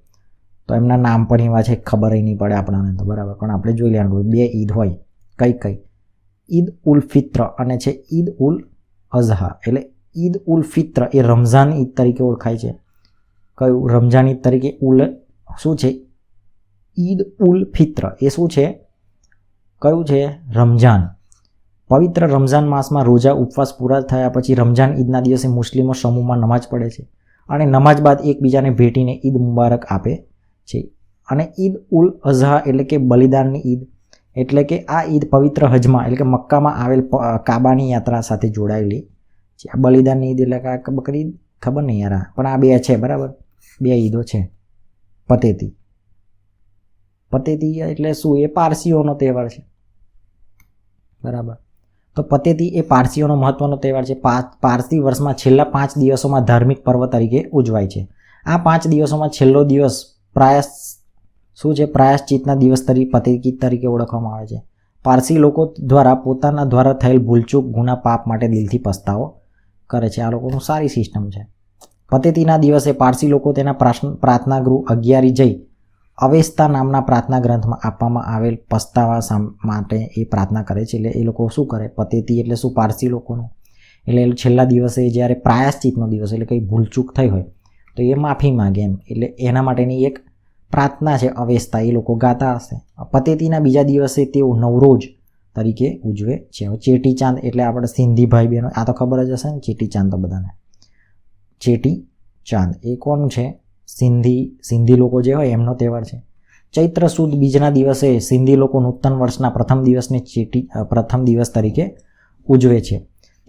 તો એમના નામ પણ એવા છે, ખબર નહીં પડે આપણને તો, બરાબર, પણ આપણે જોઈ લેવાનું 2 ઈદ હોય. કઈ ઈદ ઉલ ફિત્ર અને છે ઈદ ઉલ અઝહા. એટલે ઈદ ઉલ ફિત્ર એ રમઝાન ઈદ તરીકે ઓળખાય છે. કયું? રમઝાન ઈદ તરીકે. શું છે? ઈદ ઉલ ફિત્ર એ શું છે? કયું છે? રમઝાન. પવિત્ર રમઝાન માસમાં રોજા ઉપવાસ પૂરા થયા પછી રમઝાન ઈદના દિવસે મુસ્લિમો સમૂહમાં નમાઝ પઢે છે અને નમાઝ બાદ એકબીજાને ભેટીને ઈદ મુબારક આપે છે. અને ઈદ ઉલ અઝહા એટલે કે બલિદાનની ઈદ, એટલે કે આ ઈદ પવિત્ર હજમાં એટલે કે મક્કામાં આવેલ કાબાની યાત્રા સાથે જોડાયેલી છે. આ બલિદાનની ઈદ એટલે કે બકરી ઈદ, ખબર નહીં યાર, પણ આ 2 છે, બરાબર. 2 ઈદો છે. પતેતી એટલે શું? એ પારસીઓનો તહેવાર છે, બરાબર. તો પતેતી એ પારસીઓનો મહત્વનો તહેવાર છે. પારસી વર્ષમાં છેલ્લા 5 દિવસોમાં ધાર્મિક પર્વ તરીકે ઉજવાય છે. આ 5 દિવસોમાં છેલ્લો દિવસ પ્રાય શું છે? પ્રાયશ્ચિતના દિવસ તરીકે પતેતી તરીકે ઓળખવામાં આવે છે. પારસી લોકો દ્વારા પોતાના દ્વારા થયેલ ભૂલચૂક ગુના પાપ માટે દિલથી પસ્તાવો કરે છે. આ લોકોનું સારી સિસ્ટમ છે. પતેતીના દિવસે પારસી લોકો તેના પ્રાર્થના ગૃહ અગિયારી જઈ અવેસ્તા નામના પ્રાર્થના ગ્રંથમાં આપવામાં આવેલ પસ્તાવા માટે એ પ્રાર્થના કરે છે. એટલે એ લોકો શું કરે? પતેતી એટલે શું? પારસી લોકોનું. એટલે છેલ્લા દિવસે જ્યારે પ્રાયશ્ચિતનો દિવસ એટલે કંઈ ભૂલચૂક થઈ હોય તો એ માફી માગે એમ. એટલે એના માટેની એક પ્રાર્થના છે અવેસ્તા, એ લોકો ગાતા હશે. પતેતીના બીજા દિવસે તેઓ નવરોજ તરીકે ઉજવે છે. ચેટી ચાંદ એટલે આપણે સિંધી ભાઈ બહેનો આ તો ખબર જ હશે ને, ચેટી ચાંદ તો બધાને. ચેટી ચાંદ એ કોનું છે? સિંધી લોકો જે હોય એમનો તહેવાર છે. ચૈત્ર સુદ બીજના દિવસે સિંધી લોકો નૂતન વર્ષના પ્રથમ દિવસ તરીકે ઉજવે છે.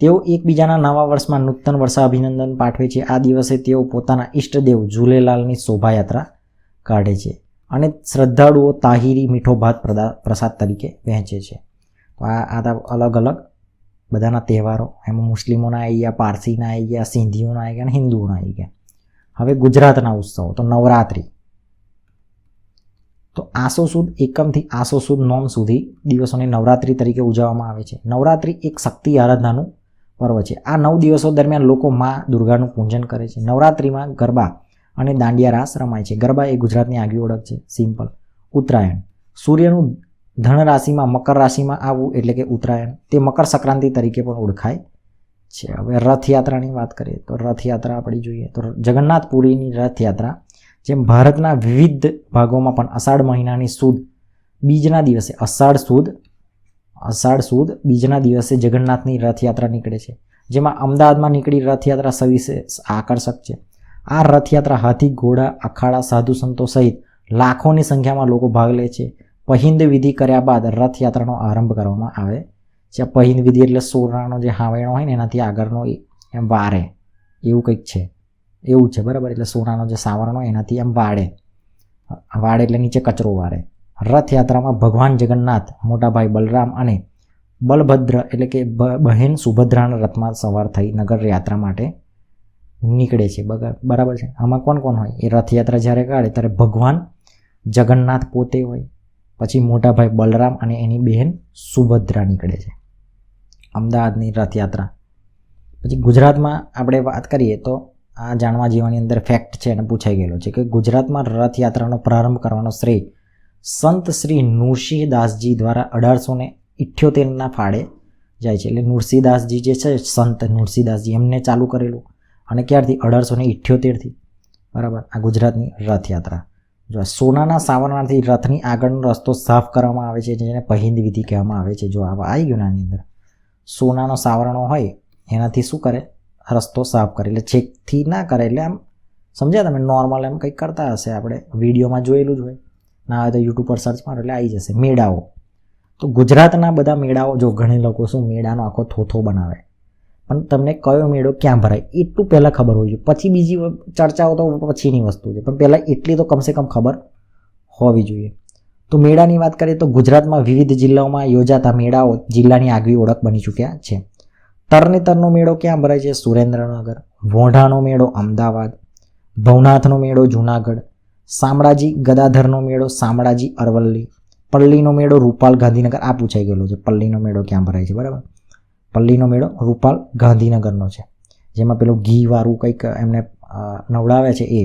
તેઓ એકબીજાના નવા વર્ષમાં નૂતન વર્ષાભિનંદન પાઠવે છે. આ દિવસે તેઓ પોતાના ઈષ્ટદેવ ઝૂલેલાલની શોભાયાત્રા કાઢે છે અને શ્રદ્ધાળુઓ તાહિરી મીઠો ભાત પ્રસાદ તરીકે વહેંચે છે. આ અલગ અલગ બધાના તહેવારો, એમાં મુસ્લિમોના આવી ગયા, પારસીના આવી ગયા, સિંધીઓના આવી ગયા અને હિન્દુઓના આવી ગયા. હવે ગુજરાતના ઉત્સવો તો નવરાત્રિ. તો આસો સુદ એકમથી આસો સુદ નોમ સુધી દિવસોને નવરાત્રિ તરીકે ઉજવવામાં આવે છે. નવરાત્રિ એક શક્તિ આરાધનાનું પર્વ છે. આ 9 દિવસો દરમિયાન લોકો મા દુર્ગાનું પૂજન કરે છે. નવરાત્રિમાં ગરબા અને દાંડિયા રાસ રમાય છે. ગરબા એ ગુજરાતની આગવી ઓળખ છે. સિમ્પલ. ઉત્તરાયણ. સૂર્યનું ધન રાશિમાં મકર રાશિમાં આવવું એટલે કે ઉત્તરાયણ. તે મકર સંક્રાંતિ તરીકે પણ ઓળખાય છે. હવે રથયાત્રાની વાત કરીએ તો રથયાત્રા આપણી જોઈએ તો જગન્નાથપુરીની રથયાત્રા જેમ ભારતના વિવિધ ભાગોમાં પણ અષાઢ મહિનાની સુદ બીજના દિવસે અષાઢ સુદ બીજના દિવસે જગન્નાથની રથયાત્રા નીકળે છે. જેમાં અમદાવાદમાં નીકળી રથયાત્રા સવિશેષ આકર્ષક છે. આ રથયાત્રા હાથી, ઘોડા, અખાડા, સાધુ સંતો સહિત લાખોની સંખ્યામાં લોકો ભાગ લે છે. પહિંદ વિધિ કર્યા બાદ રથયાત્રાનો આરંભ કરવામાં આવે છે. પહિંદ વિધિ એટલે સોનાનો જે હાવેણો હોય ને એનાથી આગળનો એમ વારે એવું કંઈક છે, એવું છે બરાબર. એટલે સોનાનો જે સાવરણો એનાથી એમ વાળે એટલે નીચે કચરો વારે. રથયાત્રામાં ભગવાન જગન્નાથ, મોટાભાઈ બલરામ અને બલભદ્ર એટલે કે બહેન સુભદ્રાના રથમાં સવાર થઈ નગર યાત્રા માટે નીકળે છે. બરાબર છે. આમાં કોણ કોણ હોય? એ રથયાત્રા જ્યારે કાઢે ત્યારે ભગવાન જગન્નાથ પોતે હોય, પછી મોટાભાઈ બલરામ અને એની બહેન સુભદ્રા નીકળે છે. અમદાવાદની રથયાત્રા. પછી ગુજરાતમાં આપણે વાત કરીએ તો આ જાણવા જેવાની અંદર ફેક્ટ છે અને પૂછાઈ ગયેલો છે કે ગુજરાતમાં રથયાત્રાનો પ્રારંભ કરવાનો શ્રેય સંત શ્રી નૃસિંહદાસજી દ્વારા 1878ના ફાળે જાય છે. એટલે નૃસિંહદાસજી જે છે, સંત નૃસિંહદાસજી એમને ચાલુ કરેલું. અને ક્યારથી? 1878થી. બરાબર. આ ગુજરાતની રથયાત્રા. જો સોનાના સાવરણથી રથની આગળનો રસ્તો સાફ કરવામાં આવે છે, જેને પહિંદ વિધિ કહેવામાં આવે છે. જો આવા આવી ગયું આની અંદર સોનાનો સાવરણો હોય એનાથી શું કરે? રસ્તો સાફ કરે. એટલે છેકથી ના કરે, એટલે આમ સમજ્યા તમે? નોર્મલ એમ કંઈક કરતા હશે, આપણે વિડીયોમાં જોયેલું જ હોય. ના હોય તો યુટ્યુબ પર સર્ચ મારો એટલે આવી જશે. મેળાઓ. તો ગુજરાતના બધા મેળાઓ, જો ઘણી લોકો શું મેળાનો આખો થોથો બનાવે, પણ તમને કયો મેળો ક્યાં ભરાય એટલું પહેલાં ખબર હોવી જોઈએ. પછી બીજી ચર્ચાઓ તો પછીની વસ્તુ છે, પણ પહેલાં એટલી તો કમસે કમ ખબર હોવી જોઈએ. તો મેળાની વાત કરીએ તો ગુજરાતમાં વિવિધ જિલ્લાઓમાં યોજાતા મેળાઓ જિલ્લાની આગવી ઓળખ બની ચૂક્યા છે. તરણેતરનો મેળો ક્યાં ભરાય છે? સુરેન્દ્રનગર. વોંઢાનો મેળો અમદાવાદ. ભવનાથનો મેળો જૂનાગઢ. શામળાજી ગદાધરનો મેળો શામળાજી અરવલ્લી. પલ્લીનો મેળો રૂપાલ ગાંધીનગર. આ પૂછાઈ ગયેલો છે, પલ્લીનો મેળો ક્યાં ભરાય છે? બરાબર. પલ્લીનો મેળો રૂપાલ ગાંધીનગરનો છે, જેમાં પેલું ઘીવાળું કંઈક એમને નવડાવે છે એ.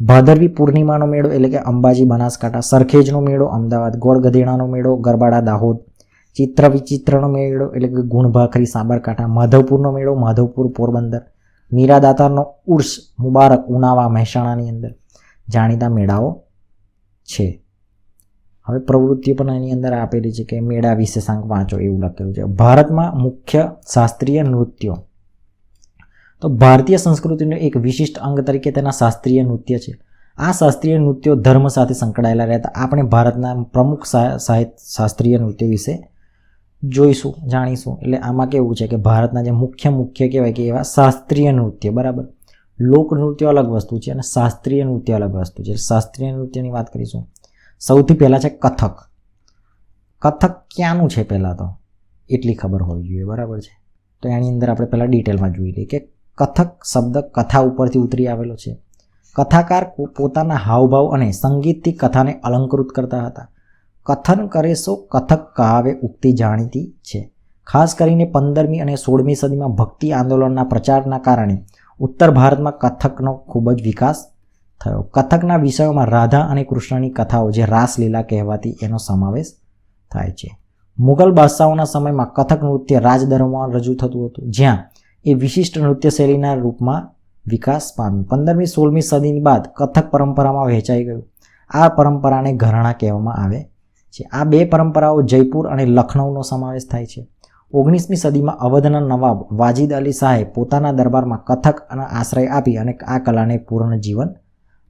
ભાદરવી પૂર્ણિમાનો મેળો એટલે કે અંબાજી બનાસકાંઠા. સરખેજનો મેળો અમદાવાદ. ગોળગધેડાનો મેળો ગરબાડા દાહોદ. ચિત્ર વિચિત્રનો મેળો એટલે કે ગુણભાખરી સાબરકાંઠા. માધવપુરનો મેળો માધવપુર પોરબંદર. મીરાદાતારનો ઉર્સ મુબારક ઉનાવા મહેસાણાની અંદર જાણીતા મેળાઓ છે. હવે પ્રવૃત્તિઓ પણ એની અંદર આપેલી છે કે મેળા વિશેષાંક વાંચો એવું લખેલું છે. ભારતમાં મુખ્ય શાસ્ત્રીય નૃત્યો. તો ભારતીય સંસ્કૃતિનું એક વિશિષ્ટ અંગ તરીકે તેના શાસ્ત્રીય નૃત્ય છે. આ શાસ્ત્રીય નૃત્યો ધર્મ સાથે સંકળાયેલા રહેતા. આપણે ભારતના પ્રમુખ શાસ્ત્રીય નૃત્યો વિશે જોઈશું, જાણીશું. એટલે આમાં કેવું છે કે ભારતના જે મુખ્ય કહેવાય કે એવા શાસ્ત્રીય નૃત્ય, બરાબર. લોકનૃત્ય અલગ વસ્તુ છે અને શાસ્ત્રીય નૃત્ય અલગ વસ્તુ છે. શાસ્ત્રીય નૃત્યની વાત કરીશું. સૌથી પહેલાં છે કથક. કથક ક્યાંનું છે? પહેલાં તો એટલી ખબર હોવી જોઈએ, બરાબર છે. તો એની અંદર આપણે પહેલાં ડિટેલમાં જોઈ લઈએ કે કથક શબ્દ કથા ઉપરથી ઉતરી આવેલો છે. કથાકાર પોતાના હાવભાવ અને સંગીતથી કથાને અલંકૃત કરતા હતા. કથન કરે સો કથક કહાવે ઉક્તિ જાણીતી છે. ખાસ કરીને 15મી અને 16મી સદીમાં ભક્તિ આંદોલનના પ્રચારના કારણે ઉત્તર ભારતમાં કથકનો ખૂબ જ વિકાસ થયો. કથકના વિષયોમાં રાધા અને કૃષ્ણની કથાઓ જે રાસલીલા કહેવાતી એનો સમાવેશ થાય છે. મુગલ બાદશાહોના સમયમાં કથક નૃત્ય રાજદરબારમાં રજૂ થતું હતું, જ્યાં એ વિશિષ્ટ નૃત્ય શૈલીના રૂપમાં વિકાસ પામ્યું. 15મી 16મી સદીની બાદ કથક પરંપરામાં વહેંચાઈ ગયું. આ પરંપરાને ઘરાણા કહેવામાં આવે છે. આ બે પરંપરાઓ જયપુર અને લખનૌનો સમાવેશ થાય છે. 19મી સદીમાં અવધના નવાબ વાજિદ અલી શાહે પોતાના દરબારમાં કથક અને આશ્રય આપી અને આ કલાને પૂર્ણ જીવન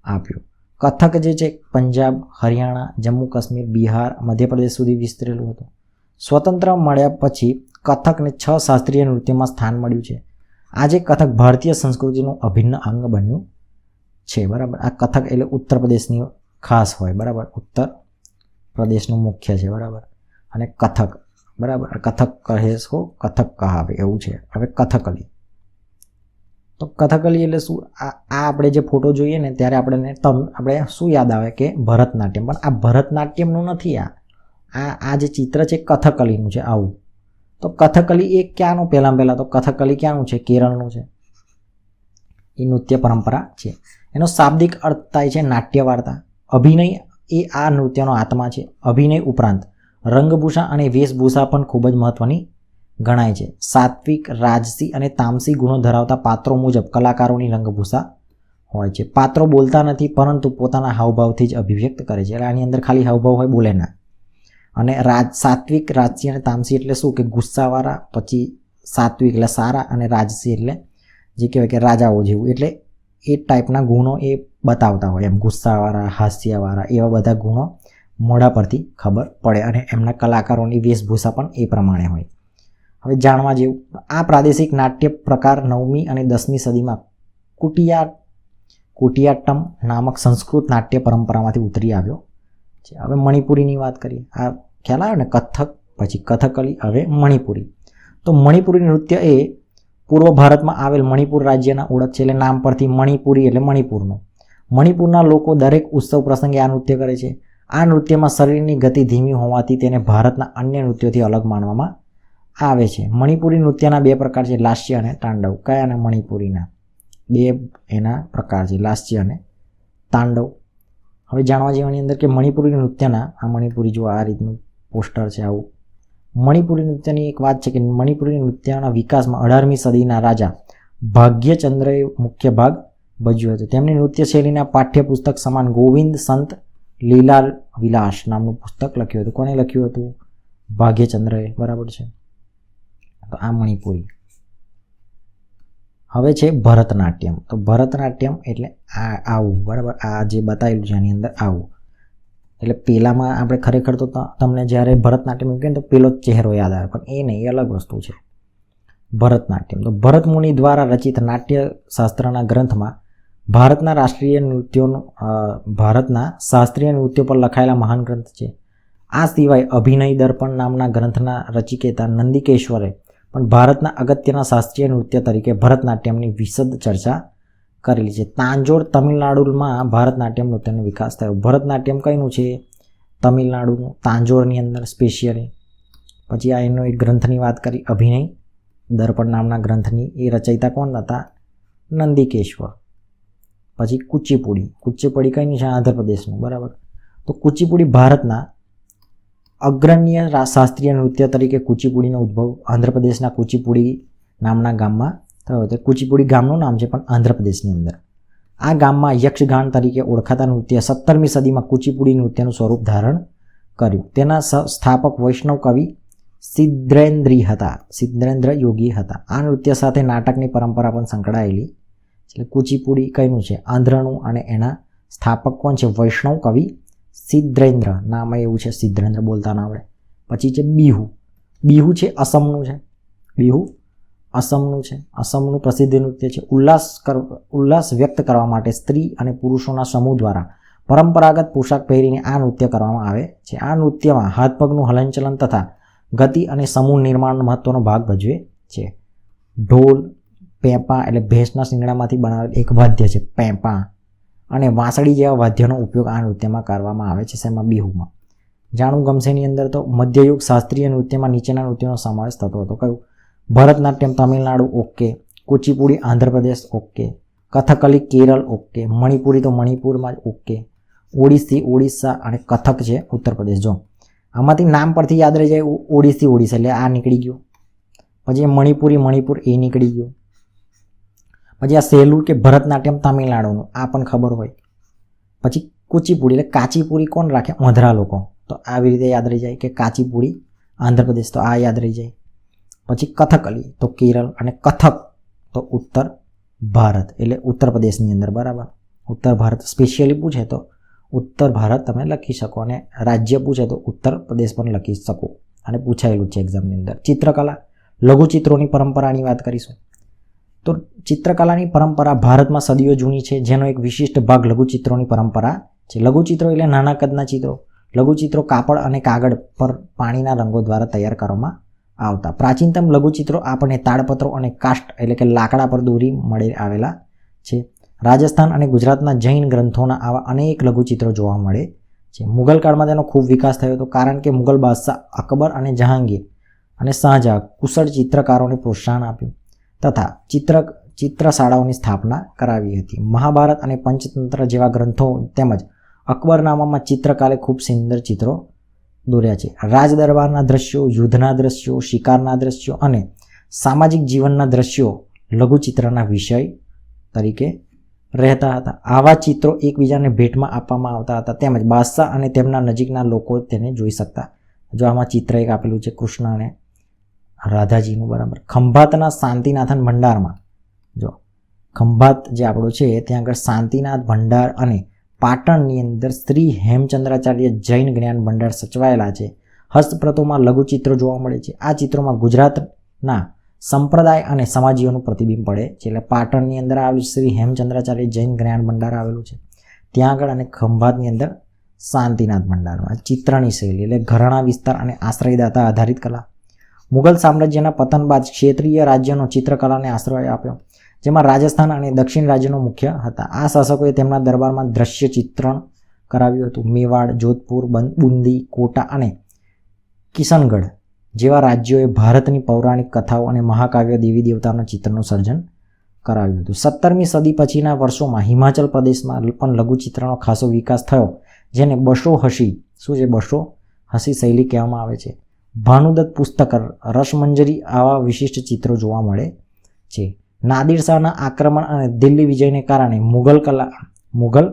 આપ્યું. કથક જે છે પંજાબ, હરિયાણા, જમ્મુ કાશ્મીર, બિહાર, મધ્યપ્રદેશ સુધી વિસ્તરેલું હતું. સ્વતંત્ર મળ્યા પછી કથકને 6 શાસ્ત્રીય નૃત્યમાં સ્થાન મળ્યું છે. આજે કથક ભારતીય સંસ્કૃતિનું અભિન્ન અંગ બન્યું છે. બરાબર. આ કથક એટલે ઉત્તર પ્રદેશની ખાસ હોય. બરાબર. ઉત્તર પ્રદેશનું મુખ્ય છે. બરાબર. અને કથક, બરાબર, કથક કહે છો કથક કહાવે એવું છે. હવે કથકલી, તો કથકલી એટલે શું? આ આપણે જે ફોટો જોઈએ ને ત્યારે આપણે શું યાદ આવે કે ભરતનાટ્યમ, પણ આ ભરતનાટ્યમનું નથી. આ જે ચિત્ર છે કથકલીનું છે. આવું તો કથકલી એ ક્યાંનું? પહેલાં તો કથકલી ક્યાંનું છે? કેરળનું છે. એ નૃત્ય પરંપરા છે. એનો શાબ્દિક અર્થ થાય છે નાટ્ય વાર્તા. અભિનય એ આ નૃત્યનો આત્મા છે. અભિનય ઉપરાંત રંગભૂષા અને વેશભૂષા પણ ખૂબ જ મહત્વની ગણાય છે. સાત્વિક, રાજસી અને તામસી ગુણો ધરાવતા પાત્રો મુજબ કલાકારોની રંગભૂષા હોય છે. પાત્રો બોલતા નથી, પરંતુ પોતાના હાવભાવથી જ અભિવ્યક્ત કરે છે. એટલે આની અંદર ખાલી હાવભાવ હોય, બોલે ના. અને સાત્વિક, રાજસી અને તામસી એટલે શું? કે ગુસ્સાવાળા, પછી સાત્વિક એટલે સારા, અને રાજસી એટલે જે કહેવાય કે રાજાઓ જેવું, એટલે એ ટાઈપના ગુણો એ બતાવતા હોય. એમ ગુસ્સાવાળા, હાસ્યવાળા, એવા બધા ગુણો મોઢા પરથી ખબર પડે. અને એમના કલાકારોની વેશભૂષા પણ એ પ્રમાણે હોય. હવે જાણવા જેવું, આ પ્રાદેશિક નાટ્ય પ્રકાર 9મી અને 10મી સદીમાં કુટિયાટ્ટમ નામક સંસ્કૃત નાટ્ય પરંપરામાંથી ઉતરી આવ્યો છે. હવે મણિપુરીની વાત કરીએ. આ ખ્યાલ આવ્યો ને? કથક, પછી કથકલી, હવે મણિપુરી. તો મણિપુરી નૃત્ય એ પૂર્વ ભારતમાં આવેલ મણિપુર રાજ્યના ઓળખ છે. એટલે નામ પરથી મણિપુરી એટલે મણિપુરનું. મણિપુરના લોકો દરેક ઉત્સવ પ્રસંગે આ નૃત્ય કરે છે. આ નૃત્યમાં શરીરની ગતિ ધીમી હોવાથી તેને ભારતના અન્ય નૃત્યોથી અલગ માનવામાં આવે છે. મણિપુરી નૃત્યના 2 પ્રકાર છે, લાસ્ય અને તાંડવ. કયા? અને મણિપુરીના 2 એના પ્રકાર છે, લાસ્ય અને તાંડવ. હવે જાણવા જેવાની અંદર કે મણિપુરી નૃત્યના, આ મણિપુરી જો આ રીતનું પોસ્ટર છે આવું. મણિપુરી નૃત્યની એક વાત છે કે મણિપુરી નૃત્યના વિકાસમાં 18મી સદીના રાજા ભાગ્યચંદ્રએ મુખ્ય ભાગ ભજવ્યો હતો. તેમની નૃત્ય શૈલીના પાઠ્યપુસ્તક સમાન ગોવિંદ સંત લીલા વિલાસ નામનું પુસ્તક લખ્યું હતું. કોણે લખ્યું હતું? ભાગ્યચંદ્રએ. બરાબર છે. તો આ મણિપુરી. હવે છે ભરતનાટ્યમ. તો ભરતનાટ્યમ એટલે આવું. બરાબર. આ જે બતાવેલું છે આની અંદર આવું. એટલે પેલામાં આપણે ખરેખર તો તમને જ્યારે ભરતનાટ્યમ કહે તો પેલો ચહેરો યાદ આવે, પણ એ નહીં, એ અલગ વસ્તુ છે. ભરતનાટ્યમ તો ભરત મુનિ દ્વારા રચિત નાટ્ય શાસ્ત્રના ગ્રંથમાં ભારતના શાસ્ત્રીય નૃત્યો પર લખાયેલા મહાન ગ્રંથ છે. આ સિવાય અભિનય દર્પણ નામના ગ્રંથના રચિકેતા નંદિકેશ્વરે પણ ભારતના અગત્યના શાસ્ત્રીય નૃત્ય તરીકે ભરતનાટ્યમની વિશદ ચર્ચા કરેલી છે. તાંજોર તમિલનાડુમાં ભરતનાટ્યમ નૃત્યનો વિકાસ થયો. ભરતનાટ્યમ કઈનું છે? તમિલનાડુનું, તાંજોરની અંદર સ્પેશિયલી. પછી આ એનો એક ગ્રંથની વાત કરી, અભિનય દર્પણ નામના ગ્રંથની. એ રચયિતા કોણ હતા? નંદિકેશ્વર. પછી કુચીપુડી કઈનું છે? આંધ્રપ્રદેશનું. બરાબર. તો કુચીપુડી ભારતના અગ્રણ્ય શાસ્ત્રીય નૃત્ય તરીકે કુચીપુડીનો ઉદ્ભવ આંધ્રપ્રદેશના કુચીપુડી નામના ગામમાં થયો હતો. કુચીપુડી ગામનું નામ છે, પણ આંધ્રપ્રદેશની અંદર. આ ગામમાં યક્ષગાન તરીકે ઓળખાતા નૃત્ય 17મી સદીમાં કુચીપુડી નૃત્યનું સ્વરૂપ ધારણ કર્યું. તેના સ્થાપક વૈષ્ણવ કવિ સિદ્ધેન્દ્ર યોગી હતા. આ નૃત્ય સાથે નાટકની પરંપરા પણ સંકળાયેલી. એટલે કુચીપુડી કઈનું છે? આંધ્રનું. અને એના સ્થાપક કોણ છે? વૈષ્ણવ કવિ સિદ્ધેન્દ્ર. નામ એવું છે, સિદ્ધેન્દ્ર બોલતા ના આવડે. પછી છે બિહુ છે અસમનું છે. બિહુ અસમનું છે. અસમનું પ્રસિદ્ધ નૃત્ય છે. ઉલ્લાસ વ્યક્ત કરવા માટે સ્ત્રી અને પુરુષોના સમૂહ દ્વારા પરંપરાગત પોશાક પહેરીને આ નૃત્ય કરવામાં આવે છે. આ નૃત્યમાં હાથ પગનું હલનચલન તથા ગતિ અને સમૂહ નિર્માણનો મહત્વનો ભાગ ભજવે છે. ઢોલ, પેંપા એટલે ભેંસના શિંગડામાંથી બનાવેલ એક વાદ્ય છે પેંપા. અને વાંસળી જેવા વાદ્યનો ઉપયોગ આ નૃત્યમાં કરવામાં આવે છે. શેમાં? બિહુમાં. જાણવું ગમશેની અંદર તો મધ્યયુગ શાસ્ત્રીય નૃત્યમાં નીચેના નૃત્યોનો સમાવેશ થતો હતો. કયું? Bharatanatyam Tamil Nadu, okay. Kuchipudi Andhra Pradesh, okay. Kathakali Kerala, okay. Manipuri તો મણિપુરમાં જ, ઓકે. ઓડિસી ઓડિશા અને કથક છે ઉત્તર પ્રદેશ. જો આમાંથી નામ પરથી યાદ રહી જાય, ઓડિસી ઓડિશા એટલે આ નીકળી ગયું. પછી મણિપુરી મણિપુર એ નીકળી ગયું. પછી આ સહેલું કે ભરતનાટ્યમ તમિલનાડુનું આ પણ ખબર હોય. પછી કુચીપુડી એટલે કાચીપુરી કોણ રાખે? ઓંધરા લોકો. તો આવી રીતે યાદ રહી જાય કે કાચીપુડી આંધ્રપ્રદેશ, તો આ યાદ રહી જાય. પછી કથકલી તો કેરળ અને કથક તો ઉત્તર ભારત એટલે ઉત્તર પ્રદેશની અંદર. બરાબર. ઉત્તર ભારત સ્પેશિયલી પૂછે તો ઉત્તર ભારત તમે લખી શકો અને રાજ્ય પૂછે તો ઉત્તર પ્રદેશ પણ લખી શકો અને પૂછાયેલું છે એક્ઝામની અંદર. ચિત્રકલા લઘુચિત્રોની પરંપરાની વાત કરીશું. તો ચિત્રકલાની પરંપરા ભારતમાં સદીઓ જૂની છે, જેનો એક વિશિષ્ટ ભાગ લઘુચિત્રોની પરંપરા છે. લઘુચિત્રો એટલે નાના કદના ચિત્રો. લઘુચિત્રો કાપડ અને કાગળ પર પાણીના રંગો દ્વારા તૈયાર કરવામાં આવતા. પ્રાચીનતમ લઘુચિત્રો આપણને તાડપત્રો અને કાષ્ઠ એટલે કે લાકડા પર દોરી મળી આવેલા છે. રાજસ્થાન અને ગુજરાતના જૈન ગ્રંથોના આવા અનેક લઘુચિત્રો જોવા મળે છે. મુગલ કાળમાં તેનો ખૂબ વિકાસ થયો હતો, કારણ કે મુગલ બાદશાહ અકબર અને જહાંગીર અને શાહજહાં કુશળ ચિત્રકારોને પ્રોત્સાહન આપ્યું તથા ચિત્રશાળાઓની સ્થાપના કરાવી હતી. મહાભારત અને પંચતંત્ર જેવા ગ્રંથો તેમજ અકબરનામામાં ચિત્રકારે ખૂબ સુંદર ચિત્રો દોર્યા છે. રાજદરબારના દ્રશ્યો, યુદ્ધના દ્રશ્યો, શિકારના દ્રશ્યો અને સામાજિક જીવનના દ્રશ્યો લઘુચિત્રના વિષય તરીકે રહેતા હતા. આવા ચિત્રો એકબીજાને ભેટમાં આપવામાં આવતા હતા, તેમજ બાદશાહ અને તેમના નજીકના લોકો તેને જોઈ શકતા. જો આમાં ચિત્ર એક આપેલું છે કૃષ્ણ અને રાધાજીનું. બરાબર. ખંભાતના શાંતિનાથન ભંડારમાં, જો ખંભાત જે આપણું છે ત્યાં આગળ શાંતિનાથ ભંડાર અને પાટણની અંદર શ્રી હેમચંદ્રાચાર્ય જૈન જ્ઞાન ભંડાર સચવાયેલા છે. હસ્તપ્રતોમાં લઘુચિત્રો જોવા મળે છે. આ ચિત્રોમાં ગુજરાતના સંપ્રદાય અને સમાજીઓનું પ્રતિબિંબ પડે છે. એટલે પાટણની અંદર આવેલું શ્રી હેમચંદ્રાચાર્ય જૈન જ્ઞાન ભંડાર આવેલું છે ત્યાં આગળ, અને ખંભાતની અંદર શાંતિનાથ ભંડારમાં ચિત્રની શૈલી એટલે ઘરાણા વિસ્તાર અને આશ્રયદાતા આધારિત કલા. મુગલ સામ્રાજ્યના પતન બાદ ક્ષેત્રીય રાજ્યનો ચિત્રકલાને આશ્રય આપ્યો, જેમાં રાજસ્થાન અને દક્ષિણ રાજ્યનો મુખ્ય હતા. આ શાસકોએ તેમના દરબારમાં દ્રશ્ય ચિત્રણ કરાવ્યું હતું. મેવાડ, જોધપુર, બુંદી, કોટા અને કિશનગઢ જેવા રાજ્યોએ ભારતની પૌરાણિક કથાઓ અને મહાકાવ્ય દેવી દેવતાના ચિત્રનું સર્જન કરાવ્યું હતું. 17મી સદી પછીના વર્ષોમાં હિમાચલ પ્રદેશમાં પણ લઘુચિત્રનો ખાસો વિકાસ થયો, જેને બશો હસી, શું છે બશો હસી શૈલી કહેવામાં આવે છે. ભાનુદત્ત પુસ્તક રસમંજરી આવા વિશિષ્ટ ચિત્રો જોવા મળે છે. નાદિર શાહના આક્રમણ અને દિલ્હી વિજયને કારણે મુગલ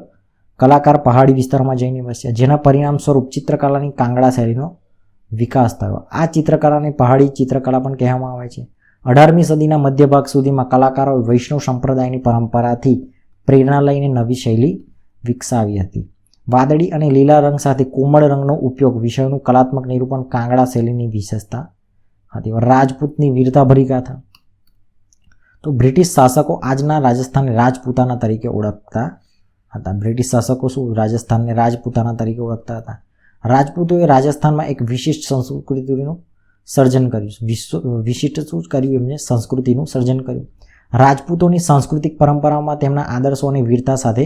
કલાકાર પહાડી વિસ્તારમાં જઈને વસ્યા, જેના પરિણામ સ્વરૂપ ચિત્રકલાની કાંગડા શૈલીનો વિકાસ થયો. આ ચિત્રકલાને પહાડી ચિત્રકલા પણ કહેવામાં આવે છે. 18મી સદીના મધ્ય ભાગ સુધીમાં કલાકારોએ વૈષ્ણવ સંપ્રદાયની પરંપરાથી પ્રેરણા લઈને નવી શૈલી વિકસાવી હતી. વાદળી અને લીલા રંગ સાથે કોમળ રંગનો ઉપયોગ વિષયનું કલાત્મક નિરૂપણ કાંગડા શૈલીની વિશેષતા હતી. રાજપૂતની વીરતાભરી ગાથા. તો બ્રિટિશ શાસકો આજના રાજસ્થાનને રાજપૂતાના તરીકે ઓળખતા હતા. બ્રિટિશ શાસકો શું રાજસ્થાનને રાજપૂતાના તરીકે ઓળખતા હતા. રાજપૂતોએ રાજસ્થાનમાં એક વિશિષ્ટ સંસ્કૃતિનું સર્જન કર્યું. વિશિષ્ટ શું કર્યું? એમને સંસ્કૃતિનું સર્જન કર્યું. રાજપૂતોની સાંસ્કૃતિક પરંપરામાં તેમના આદર્શો અને વીરતા સાથે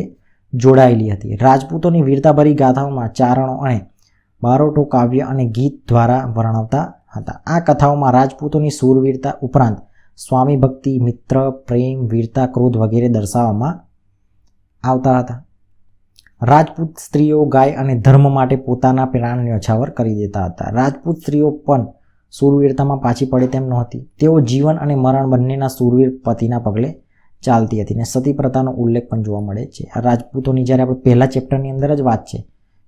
જોડાયેલી હતી. રાજપૂતોની વીરતાભરી ગાથાઓમાં ચારણો અને બારોટો કાવ્ય અને ગીત દ્વારા વર્ણવતા હતા. આ કથાઓમાં રાજપૂતોની શૂરવીરતા ઉપરાંત સ્વામી ભક્તિ, મિત્ર, પ્રેમ, વીરતા, ક્રોધ વગેરે દર્શાવવામાં આવતા હતા. રાજપૂત સ્ત્રીઓ ગાય અને ધર્મ માટે પોતાના પ્રાણ ન્યોછાવર કરી દેતા હતા. રાજપૂત સ્ત્રીઓ પણ શૂરવીરતામાં પાછી પડે તેમ નહોતી. તેઓ જીવન અને મરણ બંનેના શૂરવીર પતિના પગલે ચાલતી હતી, ને સતી પ્રથાનો ઉલ્લેખ પણ જોવા મળે છે. આ રાજપૂતોની જ્યારે આપણે પહેલા ચેપ્ટરની અંદર જ વાત છે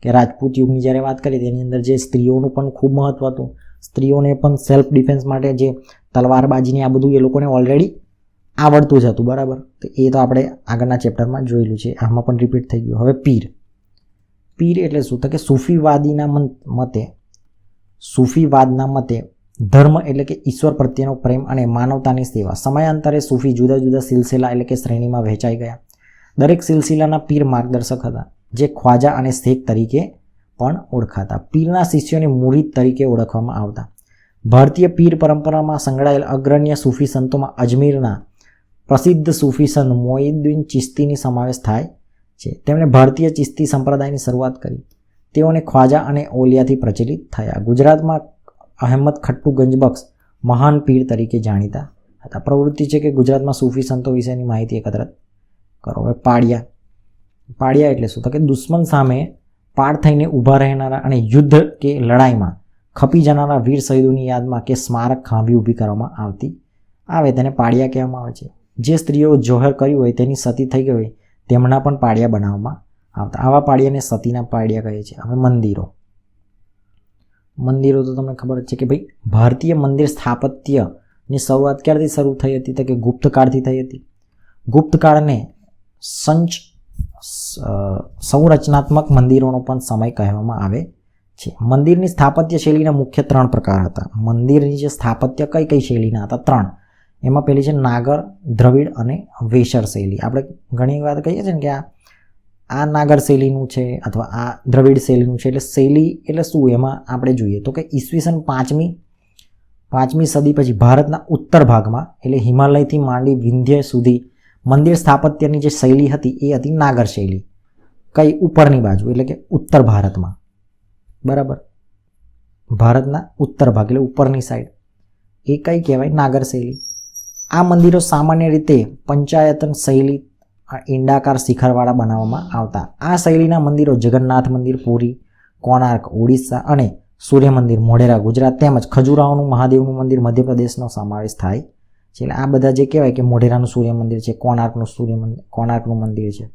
કે રાજપૂત યુગની જ્યારે વાત કરી તેની અંદર જે સ્ત્રીઓનું પણ ખૂબ મહત્વ હતું. સ્ત્રીઓને પણ સેલ્ફ ડિફેન્સ માટે જે તલવારબાજીની આ બધું એ લોકોને ઓલરેડી આવડતું જ હતું. બરાબર. તો એ તો આપણે આગળના ચેપ્ટરમાં જોયેલું છે, આમાં પણ રિપીટ થઈ ગયું. હવે પીર એટલે શું? તો કે સૂફીવાદના મતે ધર્મ એટલે કે ઈશ્વર પ્રત્યેનો પ્રેમ અને માનવતાની સેવા. સમયાંતરે સૂફી જુદા જુદા સિલસિલા એટલે કે શ્રેણીમાં વહેંચાઈ ગયા. દરેક સિલસિલાના પીર માર્ગદર્શક હતા, જે ખ્વાજા અને શેખ તરીકે પણ ઓળખાતા. પીરના શિષ્યોને મુરીદ તરીકે ઓળખવામાં આવતા. ભારતીય પીર પરંપરામાં સંકળાયેલ અગ્રણ્ય સૂફી સંતોમાં અજમેરના પ્રસિદ્ધ સૂફી સંત મોઇનુદ્દીન ચિશ્તીની સમાવેશ થાય છે. તેમણે ભારતીય ચિશ્તી સંપ્રદાયની શરૂઆત કરી. તેઓને ખ્વાજા અને ઓલિયાથી પ્રચલિત થયા. ગુજરાતમાં અહેમદ ખટ્ટુ ગંજબક્ષ મહાન પીર તરીકે જાણીતા હતા. પ્રવૃત્તિ છે કે ગુજરાતમાં સૂફી સંતો વિશેની માહિતી એકત્રિત કરો. હવે પાળિયા એટલે શું? તો કે દુશ્મન સામે પાળ થઈને ઊભા રહેનારા અને યુદ્ધ કે લડાઈમાં ખપી જનારા વીર શહીદોની યાદમાં કે સ્મારક ખાંભી ઊભી કરવામાં આવતી આવે તેને પાળિયા કહેવામાં આવે છે. જે સ્ત્રીઓ જોહર કર્યું હોય તેની સતી થઈ ગઈ હોય તેમના પણ પાળિયા બનાવવામાં આવતા. આવા પાળિયાને સતીના પાળિયા કહે છે. હવે મંદિરો તો તમને ખબર જ છે કે ભાઈ ભારતીય મંદિર સ્થાપત્યની શરૂઆત ક્યારથી શરૂ થઈ હતી? તો કે ગુપ્ત કાળથી થઈ હતી. ગુપ્ત કાળને સંરચનાત્મક મંદિરોનો પણ સમય કહેવામાં આવે છે. મંદિરની સ્થાપત્ય શૈલીના મુખ્ય 3 પ્રકાર હતા. મંદિરની જે સ્થાપત્ય કઈ શૈલીના હતા? 3. એમાં પહેલી છે નાગર, દ્રવિડ અને વેસર શૈલી. આપણે ઘણી વાર કહીએ છીએ ને કે આ નાગર શૈલીનું છે અથવા આ દ્રવિડ શૈલીનું છે. એટલે શૈલી એટલે શું? એમાં આપણે જોઈએ તો કે ઈસવીસન 5મી સદી પછી ભારતના ઉત્તર ભાગમાં એટલે હિમાલયથી માંડી વિંધ્ય સુધી મંદિર સ્થાપત્યની જે શૈલી હતી એ હતી નાગર શૈલી. કઈ? ઉપરની બાજુ એટલે કે ઉત્તર ભારતમાં. બરાબર, ભારતના ઉત્તર ભાગ એટલે ઉપરની સાઈડ એ કઈ કહેવાય? નાગર શૈલી. આ મંદિરો સામાન્ય રીતે પંચાયતન શૈલી ઈંડાકાર શિખરવાળા બનાવવામાં આવતા. આ શૈલીના મંદિરો જગન્નાથ મંદિર પુરી, કોણાર્ક ઓડિશા અને સૂર્ય મંદિર મોઢેરા ગુજરાત તેમજ ખજુરાહોનું મહાદેવનું મંદિર મધ્યપ્રદેશનો સમાવેશ થાય છે. એટલે આ બધા જે કહેવાય કે મોઢેરાનું સૂર્ય મંદિર છે, કોણાર્કનું મંદિર છે,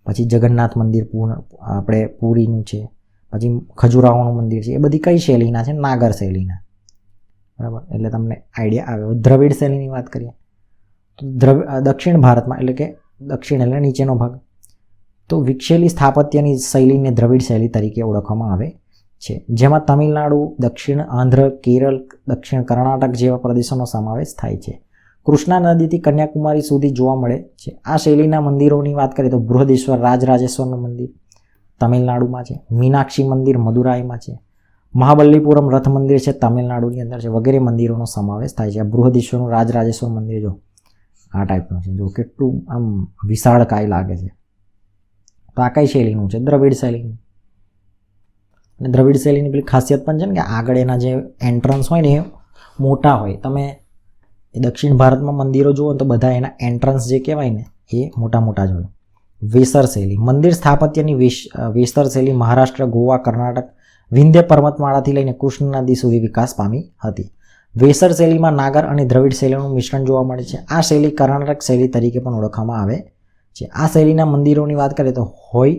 પછી જગન્નાથ મંદિર આપણે પુરીનું છે, પછી ખજુરાહોનું મંદિર છે, એ બધી કઈ શૈલીના છે? નાગર શૈલીના. બરાબર, એટલે તમને આઈડિયા આવે. દ્રવિડ શૈલીની વાત કરીએ તો દક્ષિણ ભારતમાં એટલે કે દક્ષિણ એટલે નીચેનો ભાગ તો વિકસેલી સ્થાપત્યની શૈલીને દ્રવિડ શૈલી તરીકે ઓળખવામાં આવે છે. જેમાં તમિલનાડુ, દક્ષિણ આંધ્ર, કેરળ, દક્ષિણ કર્ણાટક જેવા પ્રદેશોનો સમાવેશ થાય છે. કૃષ્ણા નદીથી કન્યાકુમારી સુધી જોવા મળે છે. આ શૈલીના મંદિરોની વાત કરીએ તો બૃહદેશ્વર રાજરાજેશ્વરનું મંદિર તમિલનાડુમાં છે, મીનાક્ષી મંદિર મદુરાઈમાં છે, મહાબલીપુરમ રથ મંદિર છે તમિલનાડુની અંદર છે, વગેરે મંદિરોનો સમાવેશ થાય છે. આ બૃહદેશ્વરનું રાજરાજેશ્વર મંદિર જો આ ટાઈપનું છે, જો કેટલું આમ વિશાળકાય લાગે છે. તો આ કઈ શૈલીનું છે? દ્રવિડ શૈલીનું. અને દ્રવિડ શૈલીની પેલી ખાસિયત પણ છે ને કે આગળ એના જે એન્ટ્રન્સ હોય ને એ મોટા હોય. તમે દક્ષિણ ભારતમાં મંદિરો જુઓ તો બધા એના એન્ટ્રન્સ જે કહેવાય ને એ મોટા જ હોય. વેસર શૈલી. મંદિર સ્થાપત્યની વેસર શૈલી મહારાષ્ટ્ર, ગોવા, કર્ણાટક, વિંધ્ય પર્વતમાળાથી લઈને કૃષ્ણ નદી સુધી વિકાસ પામી હતી. વેસર શૈલીમાં નાગર અને દ્રવિડ શૈલીનું મિશ્રણ જોવા મળે છે. આ શૈલી કર્ણાટક શૈલી તરીકે પણ ઓળખવામાં આવે છે. આ શૈલીના મંદિરોની વાત કરીએ તો હોય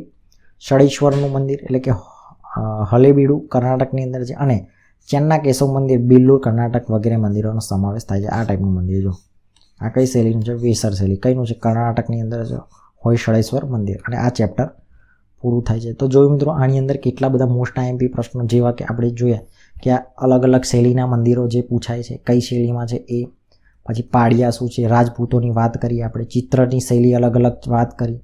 ષળેશ્વરનું મંદિર એટલે કે હલેબીડુ કર્ણાટકની અંદર છે અને ચેન્ના કેશવ મંદિર બિલ્લુર કર્ણાટક વગેરે મંદિરોનો સમાવેશ થાય છે. આ ટાઈપનું મંદિર જો આ કઈ શૈલીનું છે? વેસર શૈલી. કઈનું છે? કર્ણાટકની અંદર છે હોય ષળેશ્વર મંદિર. અને આ ચેપ્ટર પૂરું થાય છે. તો જોયું મિત્રો, આની અંદર કેટલા બધા મોસ્ટ આઈએમપી પ્રશ્નો જેવા કે આપણે જોયા કે આ અલગ અલગ શૈલીના મંદિરો જે પૂછાય છે કઈ શૈલીમાં છે એ, પછી પાળિયા શું છે, રાજપૂતોની વાત કરી આપણે, ચિત્રની શૈલી અલગ વાત કરી,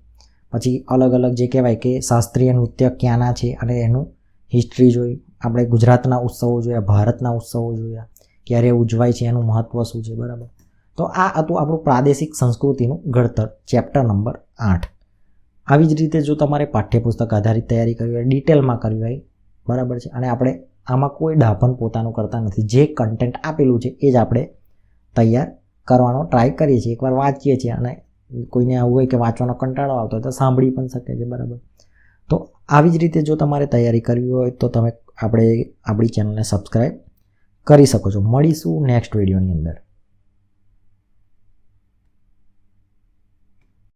પછી અલગ જે કહેવાય કે શાસ્ત્રીય નૃત્ય ક્યાંના છે અને એનું હિસ્ટ્રી જોઈ, આપણે ગુજરાતના ઉત્સવો જોયા, ભારતના ઉત્સવો જોયા, ક્યારે ઉજવાય છે, એનું મહત્ત્વ શું છે. બરાબર, તો આ હતું આપણું પ્રાદેશિક સંસ્કૃતિનું ઘડતર ચેપ્ટર નંબર 8. આવી જ રીતે જો તમારે પાઠ્યપુસ્તક આધારિત તૈયારી કરવી હોય, ડિટેલમાં કરવી હોય, બરાબર છે, અને આપણે આમાં કોઈ ડાપણ પોતાનું કરતા નથી. જે કન્ટેન્ટ આપેલું છે એ જ આપણે તૈયાર કરવાનો ટ્રાય કરીએ છીએ. એકવાર વાંચીએ છીએ અને કોઈને આવું હોય કે વાંચવાનો કંટાળો આવતો હોય તો સાંભળી પણ શકે છે. બરાબર, તો આવી જ રીતે જો તમારે તૈયારી કરવી હોય તો તમે આપણી ચેનલને સબસ્ક્રાઈબ કરી શકો છો. મળીશું નેક્સ્ટ વિડીયોની અંદર.